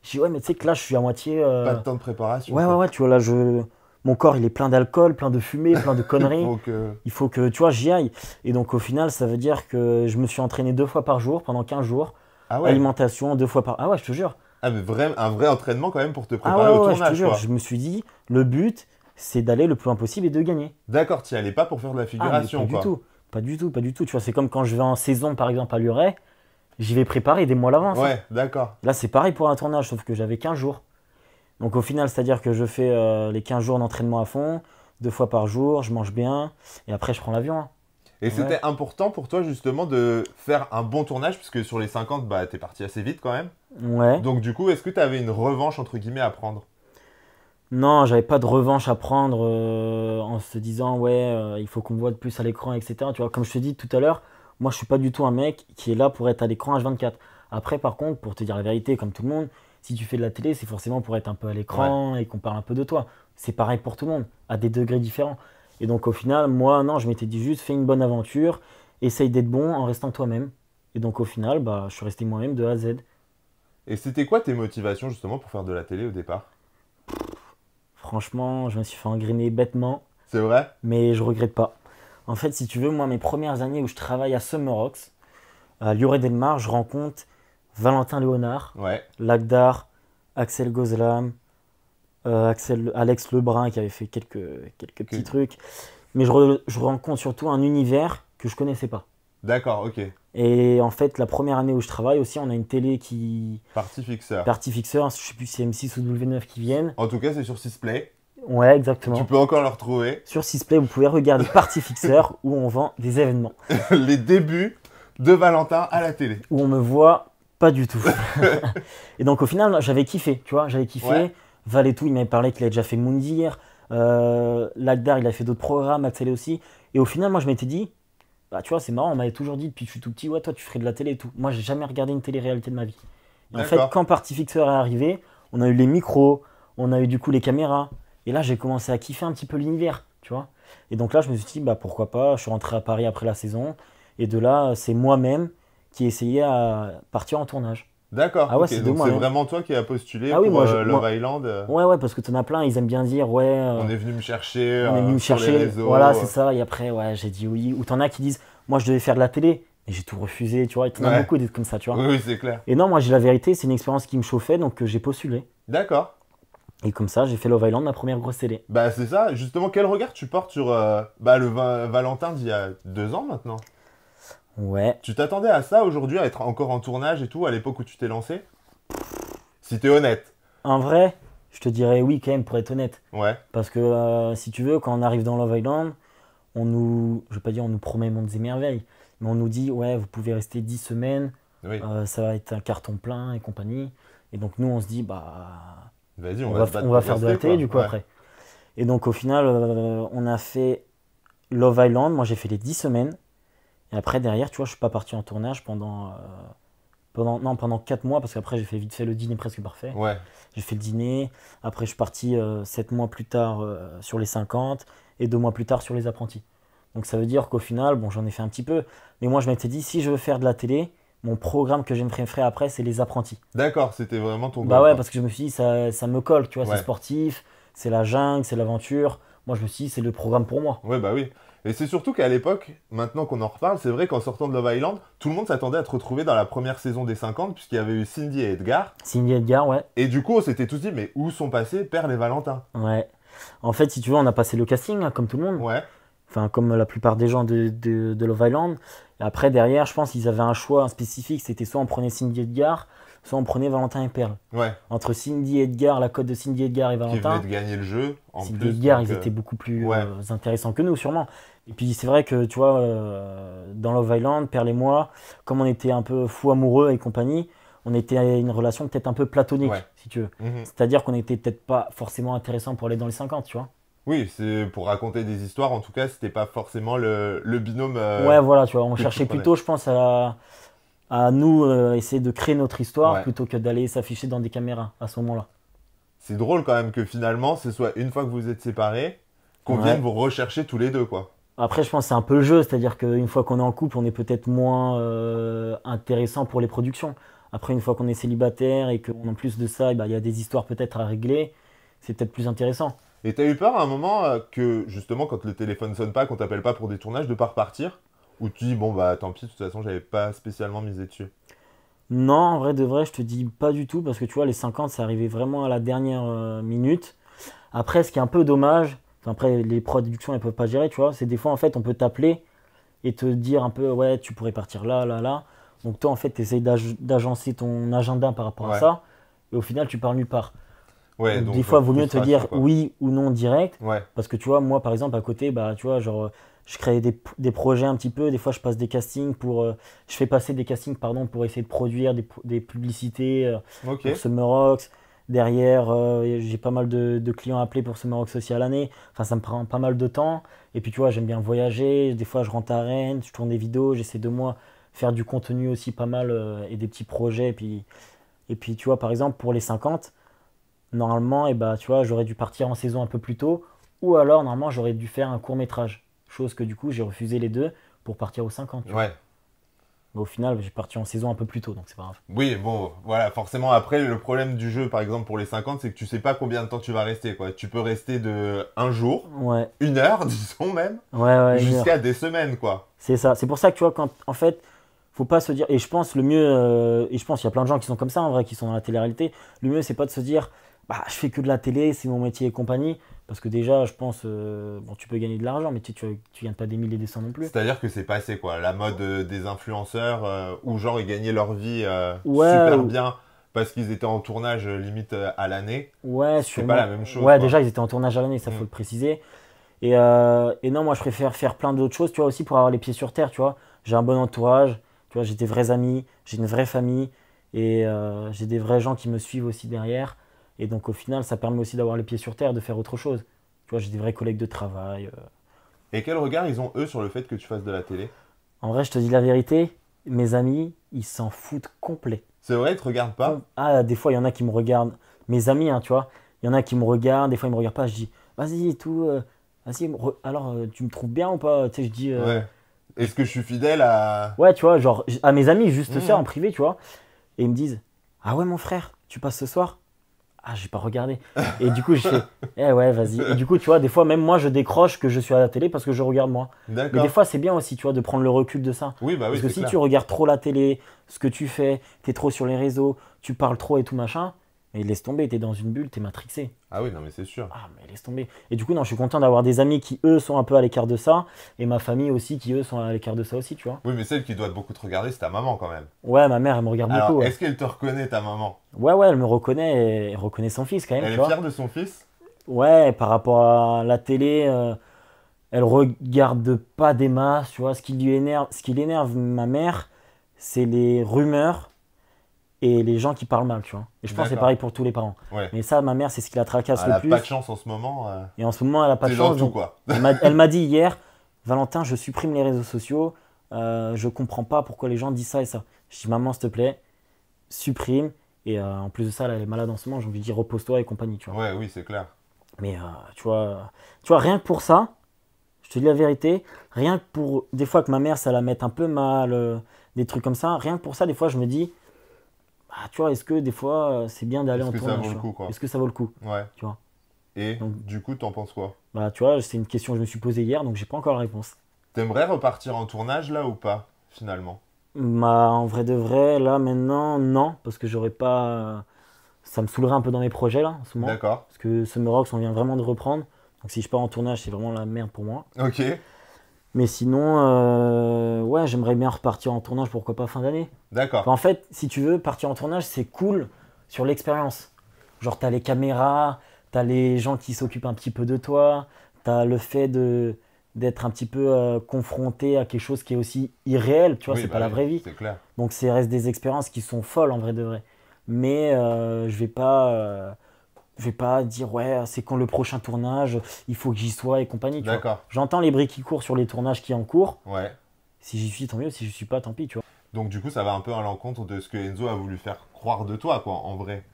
Je dis, ouais, mais tu sais que là, je suis à moitié. Pas de temps de préparation. Ouais, quoi. ouais, tu vois, là, mon corps, il est plein d'alcool, plein de fumée, plein de conneries. Donc, Il faut que, tu vois, j'y aille. Et donc, au final, ça veut dire que je me suis entraîné 2 fois par jour pendant 15 jours. ah ouais. Alimentation, 2 fois par... Ah ouais, je te jure. Ah mais un vrai entraînement quand même pour te Ah préparer ouais, au ouais, je te tournage, jure. quoi. Je me suis dit, le but, c'est d'aller le plus loin possible et de gagner. D'accord, t'y allais pas pour faire de la Ah, mais figuration, pas quoi. du tout. Pas du tout, pas du tout. Tu vois, c'est comme quand je vais en saison, par exemple, à Luray. J'y vais préparer des mois à l'avance. Ouais, d'accord. Là, c'est pareil pour un tournage, sauf que j'avais 15 jours. Donc au final, c'est-à-dire que je fais les 15 jours d'entraînement à fond, 2 fois par jour, je mange bien, et après je prends l'avion. Hein. Et Ouais. c'était important pour toi justement de faire un bon tournage, puisque sur les 50, bah, t'es parti assez vite quand même. Ouais. Donc du coup, est-ce que tu avais une revanche entre guillemets à prendre? Non, j'avais pas de revanche à prendre en se disant ouais, il faut qu'on me voit de plus à l'écran, etc. Tu vois, comme je te dis tout à l'heure, moi je suis pas du tout un mec qui est là pour être à l'écran H24. Après, par contre, pour te dire la vérité, comme tout le monde, si tu fais de la télé, c'est forcément pour être un peu à l'écran et qu'on parle un peu de toi. C'est pareil pour tout le monde, à des degrés différents. Et donc au final, moi, non, je m'étais dit juste fais une bonne aventure, essaye d'être bon en restant toi-même. Et donc au final, bah, je suis resté moi-même de A à Z. Et c'était quoi tes motivations justement pour faire de la télé au départ? Franchement, je me suis fait engrainer bêtement. C'est vrai? Mais je regrette pas. En fait, si tu veux, moi, mes premières années où je travaille à Summerox, à Lloret-Delmar, je rencontre Valentin Léonard, Ouais. Lagdar, Axel Gozlam, Alex Lebrun qui avait fait quelques petits trucs. Mais je rencontre surtout un univers que je connaissais pas. D'accord, ok. Et en fait, la première année où je travaille aussi, on a une télé qui. Partie fixeur. Partie fixeur, je sais plus si c'est M6 ou W9 qui viennent. En tout cas, c'est sur Sisplay. Ouais, exactement. Tu peux encore le retrouver. Sur Sisplay, vous pouvez regarder Partie fixeur où on vend des événements. Les débuts de Valentin à la télé. Où on me voit pas du tout. Et donc au final, j'avais kiffé, tu vois, j'avais kiffé. Ouais. Val et tout, il m'avait parlé qu'il avait déjà fait Moundir. Lagdar, il a fait d'autres programmes, Axel aussi. Et au final, moi, je m'étais dit, bah tu vois, c'est marrant, on m'avait toujours dit depuis que je suis tout petit, ouais, toi, tu ferais de la télé et tout. Moi, j'ai jamais regardé une télé-réalité de ma vie. Et en fait, D'accord. quand Partie Fixeur est arrivé, on a eu les micros, on a eu du coup les caméras. Et là, j'ai commencé à kiffer un petit peu l'univers, tu vois. Et donc là, je me suis dit, bah pourquoi pas, je suis rentré à Paris après la saison. Et de là, c'est moi-même qui ai essayé à partir en tournage. D'accord, Ah ouais, ok. c'est de Donc moi, c'est hein. vraiment toi qui as postulé Ah oui, pour moi, Love Island. Ouais, parce que t'en as plein, ils aiment bien dire, ouais, On est venu me chercher on est venu me sur les chercher. réseaux. Voilà, c'est ça. Et après, ouais, j'ai dit oui. Ou t'en as qui disent, moi, je devais faire de la télé. Et j'ai tout refusé, tu vois. Et t'en as Ouais. beaucoup d'être comme ça, tu vois. Oui, oui, c'est clair. Et non, moi, j'ai la vérité, c'est une expérience qui me chauffait, donc j'ai postulé. D'accord. Et comme ça, j'ai fait Love Island, ma première grosse télé. Bah c'est ça. Justement, quel regard tu portes sur Valentin d'il y a 2 ans maintenant? Ouais. Tu t'attendais à ça aujourd'hui, à être encore en tournage et tout, à l'époque où tu t'es lancé? Si t'es honnête. En vrai, je te dirais oui, quand même, pour être honnête. Ouais. Parce que si tu veux, quand on arrive dans Love Island, je vais pas dire on nous promet mondes et merveilles, mais on nous dit, ouais, vous pouvez rester 10 semaines, Oui. ça va être un carton plein et compagnie. Et donc nous, on se dit, bah, Vas-y, on va se battre va pour faire de la rester, télé quoi. du coup Ouais. après. Et donc au final, on a fait Love Island, moi j'ai fait les 10 semaines. Et après derrière, tu vois, je suis pas parti en tournage pendant 4 mois, parce qu'après j'ai fait vite fait le dîner presque parfait. Ouais. J'ai fait le dîner, après je suis parti 7 mois plus tard sur les 50 et 2 mois plus tard sur les apprentis. Donc ça veut dire qu'au final, bon j'en ai fait un petit peu, mais moi je m'étais dit si je veux faire de la télé, mon programme que j'aimerais faire après c'est les apprentis. D'accord, c'était vraiment ton Bah goal, ouais, quoi. parce que je me suis dit ça me colle, tu vois, Ouais. c'est sportif, c'est la jungle, c'est l'aventure. Moi je me suis dit c'est le programme pour moi. Ouais, bah oui. Et c'est surtout qu'à l'époque, maintenant qu'on en reparle, c'est vrai qu'en sortant de Love Island, tout le monde s'attendait à te retrouver dans la première saison des 50, puisqu'il y avait eu Cindy et Edgar. Cindy Edgar, ouais. Et du coup, on s'était tous dit, mais où sont passés Perle et Valentin? Ouais. En fait, si tu veux, on a passé le casting, hein, comme tout le monde. Ouais. Enfin, comme la plupart des gens de Love Island. Et après, derrière, je pense qu'ils avaient un choix spécifique. C'était soit on prenait Cindy Edgar, soit on prenait Valentin et Perle. Ouais. Entre Cindy Edgar, la cote de Cindy Edgar et Qui Valentin, venait de gagner le jeu, en Cindy plus. Edgar, donc, ils étaient beaucoup plus ouais. intéressants que nous, sûrement. Et puis, c'est vrai que, tu vois, dans Love Island, Perle et moi, comme on était un peu fous amoureux et compagnie, on était à une relation peut-être un peu platonique, Ouais. si tu veux. Mhm. C'est-à-dire qu'on était peut-être pas forcément intéressant pour aller dans les 50, tu vois. Oui, c'est pour raconter des histoires, en tout cas, c'était pas forcément le binôme. Ouais, voilà, tu vois, on que tu cherchait prenais. plutôt, je pense, à nous essayer de créer notre histoire Ouais. plutôt que d'aller s'afficher dans des caméras à ce moment-là. C'est drôle quand même que finalement, ce soit une fois que vous êtes séparés, qu'on Ouais. vienne vous rechercher tous les deux, quoi. Après, je pense que c'est un peu le jeu, c'est-à-dire qu'une fois qu'on est en couple, on est peut-être moins intéressant pour les productions. Après, une fois qu'on est célibataire et qu'en plus de ça, eh ben, il y a des histoires peut-être à régler, c'est peut-être plus intéressant. Et t'as eu peur à un moment que, justement, quand le téléphone sonne pas, qu'on t'appelle pas pour des tournages, de pas repartir? Ou tu dis, bon, bah tant pis, de toute façon, j'avais pas spécialement misé dessus. Non, en vrai de vrai, je te dis pas du tout, parce que tu vois, les 50, c'est arrivé vraiment à la dernière minute. Après, ce qui est un peu dommage, enfin, après, les productions, elles peuvent pas gérer, tu vois, c'est des fois, en fait, on peut t'appeler et te dire un peu, ouais, tu pourrais partir là, là, là. Donc toi, en fait, tu essayes d'agencer ton agenda par rapport à Ouais. ça. Et au final, tu pars nulle part. Ouais, Donc donc des fois, il vaut mieux te frustration, dire quoi. oui ou non direct. Ouais, Parce que tu vois, moi, par exemple, à côté, bah, tu vois, genre, je crée des projets un petit peu. Des fois, je passe des castings je fais passer des castings, pardon, pour essayer de produire des publicités pour ok. Summerox. Derrière, j'ai pas mal de clients appelés pour Summerox aussi à l'année. Enfin, ça me prend pas mal de temps. Et puis, tu vois, j'aime bien voyager. Des fois, je rentre à Rennes, je tourne des vidéos. J'essaie de moi faire du contenu aussi pas mal et des petits projets. Et puis, tu vois, par exemple, pour les 50, normalement, et bah, tu vois, j'aurais dû partir en saison un peu plus tôt. Ou alors, normalement, j'aurais dû faire un court métrage. Chose que du coup, j'ai refusé les deux pour partir aux 50, tu vois. Ouais. Mais au final, j'ai parti en saison un peu plus tôt, donc c'est pas grave. Oui, bon, voilà, forcément, après, le problème du jeu, par exemple, pour les 50, c'est que tu sais pas combien de temps tu vas rester, quoi. Tu peux rester de un jour, Ouais, une heure, disons même, ouais, ouais, une jusqu'à heure. des semaines, quoi. C'est ça. C'est pour ça que tu vois, quand en fait, faut pas se dire. Et je pense le mieux, et je pense qu'il y a plein de gens qui sont comme ça en vrai, qui sont dans la télé-réalité. Le mieux, c'est pas de se dire, bah, je fais que de la télé, c'est mon métier et compagnie. Parce que déjà, je pense, bon, tu peux gagner de l'argent, mais tu gagnes pas des milliers et des cents non plus. C'est-à-dire que c'est passé, quoi. La mode des influenceurs, où genre, ils gagnaient leur vie Ouais, super bien parce qu'ils étaient en tournage limite à l'année. ouais, C'est pas la sûrement. même chose, Ouais, quoi. déjà, ils étaient en tournage à l'année, ça faut Mm. le préciser. Et non, moi, je préfère faire plein d'autres choses, tu vois, aussi pour avoir les pieds sur terre, tu vois. J'ai un bon entourage, tu vois, j'ai des vrais amis, j'ai une vraie famille, et j'ai des vrais gens qui me suivent aussi derrière. Et donc, au final, ça permet aussi d'avoir les pieds sur terre, de faire autre chose. Tu vois, j'ai des vrais collègues de travail. Et quel regard ils ont, eux, sur le fait que tu fasses de la télé? En vrai, je te dis la vérité, mes amis, ils s'en foutent complet. C'est vrai, ils te regardent pas? Ah, des fois, il y en a qui me regardent. Mes amis, hein, tu vois. Il y en a qui me regardent, des fois, ils me regardent pas. Je dis, vas-y et tout. Vas-y, alors, tu me trouves bien ou pas? Tu sais, je dis, Ouais. Est-ce que je suis fidèle à... ouais, tu vois, genre, à mes amis, juste ça, en Mhm. privé, tu vois. Et ils me disent, ah ouais, mon frère, tu passes ce soir? Ah, j'ai pas regardé. Et du coup, je fais, eh ouais, vas-y. Et du coup, tu vois, des fois, même moi, je décroche que je suis à la télé parce que je regarde moi. Mais des D'accord. fois, c'est bien aussi, tu vois, de prendre le recul de ça. Oui, bah oui, Parce que c'est si tu clair. regardes trop la télé, ce que tu fais, t'es trop sur les réseaux, tu parles trop et tout machin, et laisse tomber, t'es dans une bulle, t'es matrixé. Ah oui, non, mais c'est sûr. Ah, mais laisse tomber. Et du coup, non, je suis content d'avoir des amis qui, eux, sont un peu à l'écart de ça, et ma famille aussi, qui, eux, sont à l'écart de ça aussi, tu vois. Oui, mais celle qui doit beaucoup te regarder, c'est ta maman quand même. Ouais, ma mère, elle me regarde Alors, beaucoup, ouais. est-ce qu'elle te reconnaît, ta maman? Ouais, ouais, elle me reconnaît, et elle reconnaît son fils quand même, Elle tu est vois. fière de son fils? Ouais, par rapport à la télé, elle regarde pas des masses, tu vois. Ce qui l'énerve ma mère, c'est les rumeurs et les gens qui parlent mal, tu vois. Et je pense que c'est D'accord. pareil pour tous les parents. Ouais. Mais ça, ma mère, c'est ce qui la tracasse Elle le a pas de plus. chance en ce moment. Et en ce moment, elle a pas de T'es dans chance. tout, Donc, quoi. elle m'a dit hier, Valentin, je supprime les réseaux sociaux. Je comprends pas pourquoi les gens disent ça et ça. Je dis, maman, s'il te plaît, supprime. Et en plus de ça, là, elle est malade en ce moment. J'ai envie de dire, repose-toi et compagnie, tu vois. Ouais, oui, c'est clair. Mais tu vois, rien que pour ça, je te dis la vérité, rien que pour des fois que ma mère, ça la mette un peu mal, des trucs comme ça, rien que pour ça, des fois, je me dis, bah, tu vois, est-ce que des fois, c'est bien d'aller Est-ce en que ça tournage, vaut tu le vois. coup, quoi? Est-ce que ça vaut le coup, Ouais. tu vois. Et Donc, du coup, t'en penses quoi? bah, tu vois, c'est une question que je me suis posée hier, donc j'ai pas encore la réponse. T'aimerais repartir en tournage là ou pas, finalement? Bah, en vrai de vrai, là, maintenant, non, parce que j'aurais pas. Ça me saoulerait un peu dans mes projets, là, en ce moment. D'accord. Parce que Summer on vient vraiment de reprendre. Donc, si je pars en tournage, c'est vraiment la merde pour moi. Ok. Mais sinon, ouais, j'aimerais bien repartir en tournage, pourquoi pas fin d'année. Enfin, D'accord. en fait, si tu veux, partir en tournage, c'est cool sur l'expérience. Genre, t'as les caméras, t'as les gens qui s'occupent un petit peu de toi, t'as le fait d'être un petit peu confronté à quelque chose qui est aussi irréel, tu vois, Oui, c'est bah pas la oui, vraie vie. c'est clair. Donc, c'est reste des expériences qui sont folles en vrai de vrai. Mais je vais pas dire, ouais, c'est quand le prochain tournage, il faut que j'y sois et compagnie, tu vois. D'accord. J'entends les briques qui courent sur les tournages qui en cours. Ouais. Si j'y suis, tant mieux. Si je suis pas, tant pis, tu vois. Donc du coup, ça va un peu à l'encontre de ce que Enzo a voulu faire croire de toi, quoi, en vrai.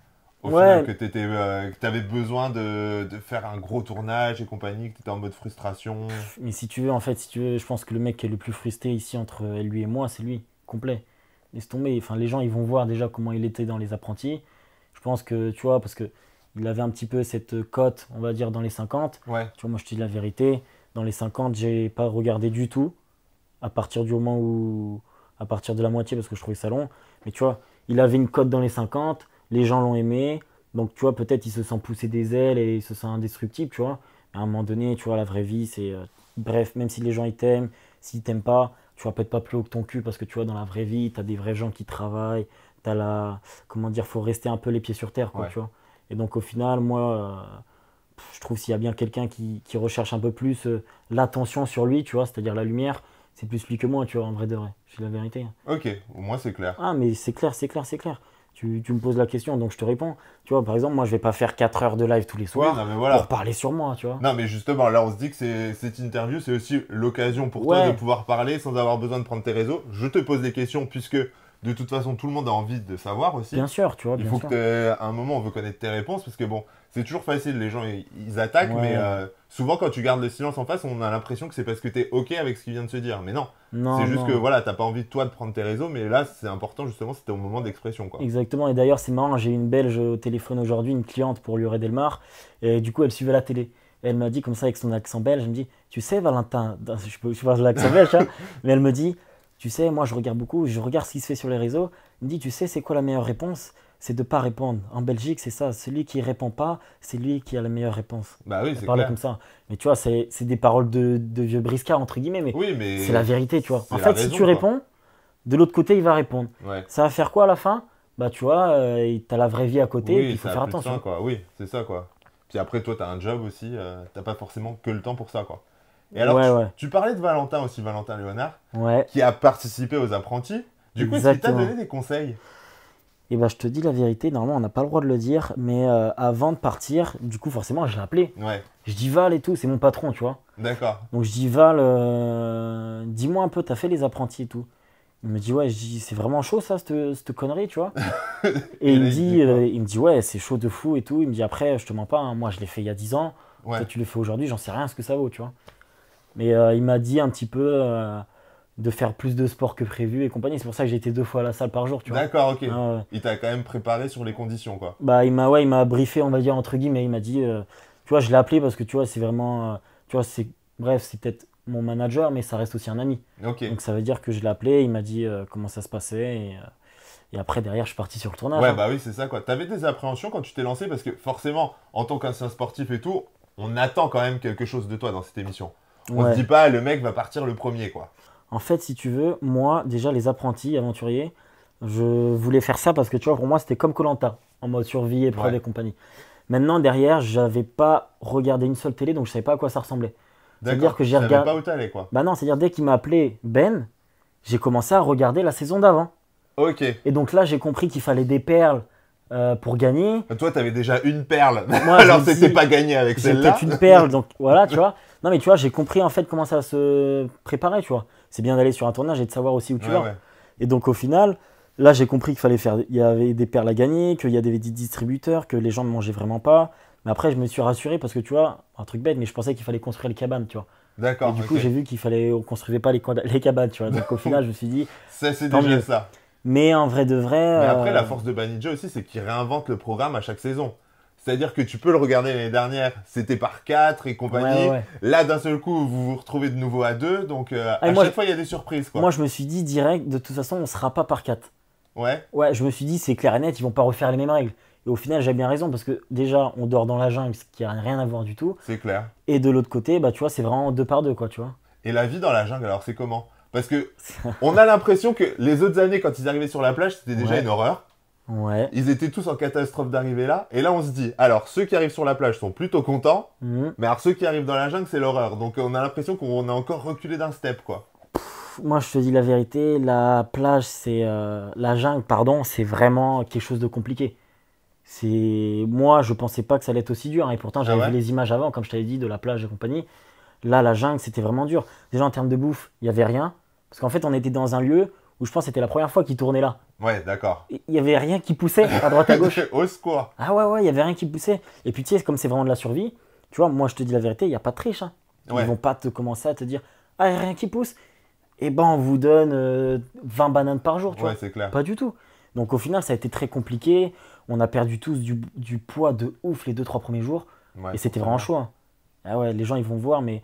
Au final, Ouais, que que t'avais besoin de faire un gros tournage et compagnie, que t'étais en mode frustration. mais si tu veux, en fait, si tu veux, je pense que le mec qui est le plus frustré ici entre lui et moi, c'est lui, complet. Laisse tomber. Enfin, les gens, ils vont voir déjà comment il était dans les apprentis. Je pense que, tu vois, parce que il avait un petit peu cette cote, on va dire, dans les 50. Ouais. Tu vois, moi, je te dis la vérité. Dans les 50, j'ai pas regardé du tout. À partir du moment où. À partir de la moitié, parce que je trouvais ça long. Mais tu vois, il avait une cote dans les 50. Les gens l'ont aimé. Donc, tu vois, peut-être il se sent pousser des ailes et il se sent indestructible, tu vois. À un moment donné, tu vois, la vraie vie, c'est. Bref, même si les gens ils t'aiment, s'ils t'aiment pas, tu vas peut-être pas plus haut que ton cul parce que tu vois, dans la vraie vie, tu as des vrais gens qui travaillent. T'as la. Comment dire, faut rester un peu les pieds sur terre, quoi, Ouais. tu vois. Et donc, au final, moi, je trouve s'il y a bien quelqu'un qui recherche un peu plus l'attention sur lui, tu vois, c'est-à-dire la lumière, c'est plus lui que moi, tu vois, en vrai de vrai. C'est la vérité, hein. Ok, au moins c'est clair. Ah, mais c'est clair, c'est clair, c'est clair. Tu me poses la question, donc je te réponds. Tu vois, par exemple, moi, je vais pas faire 4 heures de live tous les Oui, soirs non mais pour voilà. parler sur moi, tu vois. Non mais justement, là on se dit que cette interview, c'est aussi l'occasion pour toi Ouais. de pouvoir parler sans avoir besoin de prendre tes réseaux. Je te pose des questions puisque de toute façon tout le monde a envie de savoir aussi. Bien sûr, tu vois, Il bien faut sûr. que à un moment on veut connaître tes réponses parce que bon, c'est toujours facile, les gens ils attaquent, Ouais. mais souvent quand tu gardes le silence en face, on a l'impression que c'est parce que t'es ok avec ce qu'il vient de se dire. Mais non, Non, c'est juste que non. voilà, t'as pas envie toi de prendre tes réseaux, mais là c'est important justement, c'était au moment d'expression quoi. Exactement. Et d'ailleurs, c'est marrant, j'ai une Belge au téléphone aujourd'hui, une cliente pour Lure et Delmar. Et du coup, elle suivait la télé. Et elle m'a dit, comme ça, avec son accent belge, elle me dit, tu sais, Valentin, je parle de l'accent belge, hein, mais elle me dit, tu sais, moi, je regarde beaucoup, je regarde ce qui se fait sur les réseaux. Elle me dit, tu sais, c'est quoi la meilleure réponse? C'est de pas répondre. En Belgique, c'est ça. Celui qui répond pas, c'est lui qui a la meilleure réponse. Bah oui, Elle c'est parlait clair. comme ça. Mais tu vois, c'est des paroles de vieux briscard, entre guillemets, mais Oui, mais c'est la vérité, tu vois. c'est En la fait, si raison, tu quoi. réponds, de l'autre côté, il va répondre. Ouais. Ça va faire quoi à la fin? Bah, tu vois, t'as la vraie vie à côté, et puis Oui, il faut ça a faire plus de fin, attention. quoi. Oui, c'est ça, quoi. Puis après, toi, t'as un job aussi, t'as pas forcément que le temps pour ça, quoi. Et alors, Ouais, ouais, tu parlais de Valentin aussi, Valentin Léonard, ouais, qui a participé aux apprentis. Du coup, est-ce qu'il t'a exactement. donné des conseils? Et bah, je te dis la vérité, normalement, on n'a pas le droit de le dire, mais avant de partir, du coup, forcément, je l'ai appelé. Ouais, Je dis Val et tout, c'est mon patron, tu vois. d'accord. Donc, je dis Val, dis-moi un peu, t'as fait les apprentis et tout. Il me dit, ouais, je dis, c'est vraiment chaud ça, cette connerie, tu vois. Et Et il là, me il te dit, dit quoi? ouais, c'est chaud de fou et tout. Il me dit, après, je te mens pas, hein, moi, je l'ai fait il y a 10 ans. Ouais, Toi, tu le fais aujourd'hui, j'en sais rien ce que ça vaut, tu vois. Mais il m'a dit un petit peu de faire plus de sport que prévu et compagnie. C'est pour ça que j'ai été 2 fois à la salle par jour, tu vois. d'accord, ok. Ah ouais. Il t'a quand même préparé sur les conditions, quoi. Bah, ouais, il m'a briefé, on va dire, entre guillemets. Il m'a dit, tu vois, je l'ai appelé parce que, tu vois, c'est vraiment, tu vois, bref, c'est peut-être mon manager, mais ça reste aussi un ami. Ok. Donc, ça veut dire que je l'ai appelé, il m'a dit comment ça se passait. Et après, derrière, je suis parti sur le tournage, Ouais, hein. bah oui, c'est ça, quoi. T'avais des appréhensions quand tu t'es lancé, parce que forcément, en tant qu'ancien sportif et tout, on attend quand même quelque chose de toi dans cette émission. On se Ouais. dit pas, le mec va partir le premier, quoi. En fait, si tu veux, moi, déjà, les apprentis aventuriers, je voulais faire ça parce que, tu vois, pour moi, c'était comme koh en mode survie, épreuve Ouais. et compagnie. Maintenant, derrière, j'avais pas regardé une seule télé, donc je savais pas à quoi ça ressemblait. C'est-à-dire D'accord, que tu j'ai savais regardé. pas où t'allais, quoi. Bah non, c'est-à-dire dès qu'il m'a appelé Ben, j'ai commencé à regarder la saison d'avant. Ok. Et donc là, j'ai compris qu'il fallait des perles pour gagner. Toi, t'avais déjà une perle. Moi, Alors, je me c'était dis, pas gagné avec j'ai celle-là. peut-être une perle, donc voilà, tu vois. Non, mais tu vois, j'ai compris en fait comment ça se préparait, tu vois. C'est bien d'aller sur un tournage et de savoir aussi où tu Ouais, vas. ouais. Et donc au final, là, j'ai compris qu'il fallait faire, il y avait des perles à gagner, qu'il y avait des distributeurs, que les gens ne mangeaient vraiment pas. Mais après, je me suis rassuré parce que tu vois, un truc bête, mais je pensais qu'il fallait construire les cabanes, tu vois. Et D'accord, du ok. coup, j'ai vu qu'il fallait, on construisait pas les cabanes, tu vois. Donc au final, je me suis dit, Ça, c'est tant déjà mieux. ça. Mais en vrai de vrai, Mais après, la force de Banija aussi, c'est qu'il réinvente le programme à chaque saison. C'est-à-dire que tu peux le regarder l'année dernière, c'était par 4 et ouais, compagnie. ouais. Là, d'un seul coup, vous vous retrouvez de nouveau à 2. Donc, Et à moi, chaque fois, il y a des surprises, quoi. moi, je me suis dit direct, de toute façon, on sera pas par 4. Ouais, Ouais, je me suis dit, c'est clair et net, ils vont pas refaire les mêmes règles. Et au final, j'ai bien raison parce que déjà, on dort dans la jungle, ce qui a rien à voir du tout. c'est clair. Et de l'autre côté, bah tu vois, c'est vraiment 2 par 2, quoi, tu vois. Et la vie dans la jungle, alors, c'est comment? Parce que on a l'impression que les autres années, quand ils arrivaient sur la plage, c'était déjà Ouais. une horreur. Ouais. Ils étaient tous en catastrophe d'arriver là. Et là, on se dit, alors, ceux qui arrivent sur la plage sont plutôt contents. Mhm. Mais alors, ceux qui arrivent dans la jungle, c'est l'horreur. Donc, on a l'impression qu'on a encore reculé d'un step, quoi. Moi, je te dis la vérité, la plage, c'est la jungle, pardon, c'est vraiment quelque chose de compliqué. Moi, je pensais pas que ça allait être aussi dur, hein, et pourtant, j'avais ouais vu les images avant, comme je t'avais dit, de la plage et compagnie. Là, la jungle, c'était vraiment dur. Déjà, en termes de bouffe, il y avait rien. Parce qu'en fait, on était dans un lieu où je pense que c'était la première fois qu'ils tournaient là. Ouais, d'accord. Et il y avait rien qui poussait à droite à gauche. Au secours. Ah ouais, ouais, il y avait rien qui poussait. Et puis, tu sais, comme c'est vraiment de la survie, tu vois, moi, je te dis la vérité, il n'y a pas de triche, hein. Ouais. Ils vont pas te commencer à te dire, ah, y a rien qui pousse. Eh ben, on vous donne 20 bananes par jour, tu Ouais, vois. c'est clair. Pas du tout. Donc, au final, ça a été très compliqué. On a perdu tous du poids de ouf les 2-3 premiers jours. Ouais, Et c'était forcément. vraiment chaud, hein. Ah ouais, les gens, ils vont voir, mais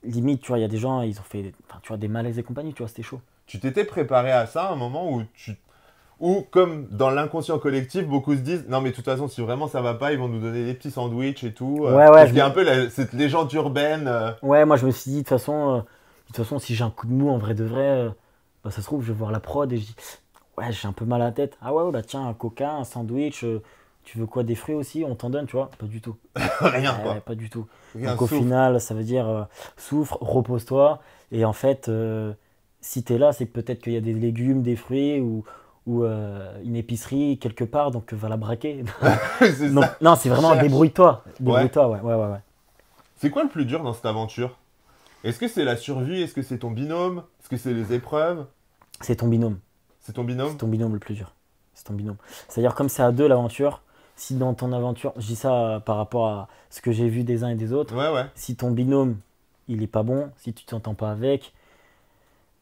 limite, tu vois, il y a des gens, ils ont fait enfin, tu vois, des malaises et compagnie, tu vois, c'était chaud. Tu t'étais préparé à ça à un moment où Ou comme dans l'inconscient collectif, beaucoup se disent non mais de toute façon si vraiment ça va pas, ils vont nous donner des petits sandwichs et tout. Ouais, ouais, Parce je qu'il y a me- un peu cette légende urbaine. Ouais, moi, je me suis dit, de toute façon, toute façon, si j'ai un coup de mou en vrai de vrai, bah, ça se trouve, je vais voir la prod et je dis ouais, j'ai un peu mal à la tête. Ah ouais, ouais, bah tiens, un coca, un sandwich, tu veux quoi, des fruits aussi? On t'en donne, tu vois? Pas du tout. Rien, Ouais, quoi. pas du tout. Rien, Donc au souffle. final, ça veut dire souffre, repose-toi. Et en fait, si t'es là, c'est que peut-être qu'il y a des légumes, des fruits ou une épicerie quelque part, donc va la braquer. C'est Donc ça. non, c'est vraiment Cherche. débrouille-toi. Ouais. Débrouille-toi, ouais, ouais, ouais, ouais. C'est quoi le plus dur dans cette aventure? Est-ce que c'est la survie? Est-ce que c'est ton binôme? Est-ce que c'est les épreuves? C'est ton binôme. C'est ton C'est binôme? ton binôme le plus dur. C'est ton binôme. C'est-à-dire comme c'est à deux l'aventure, si dans ton aventure, je dis ça par rapport à ce que j'ai vu des uns et des autres, Ouais, ouais. si ton binôme, il est pas bon, si tu t'entends pas avec,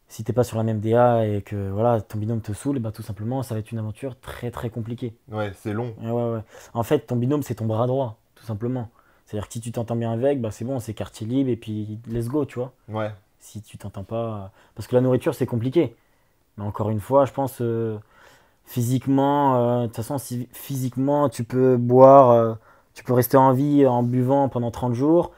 si t'es pas sur la même DA et que voilà, ton binôme te saoule, bah tout simplement, ça va être une aventure très très compliquée. Ouais, c'est long. Ouais, ouais, ouais. En fait, ton binôme, c'est ton bras droit, tout simplement. C'est-à-dire que si tu t'entends bien avec, bah c'est bon, c'est quartier libre et puis let's go, tu vois. Ouais. Si tu t'entends pas. Parce que la nourriture, c'est compliqué. Mais encore une fois, je pense physiquement, de toute façon, si physiquement tu peux boire, tu peux rester en vie en buvant pendant 30 jours,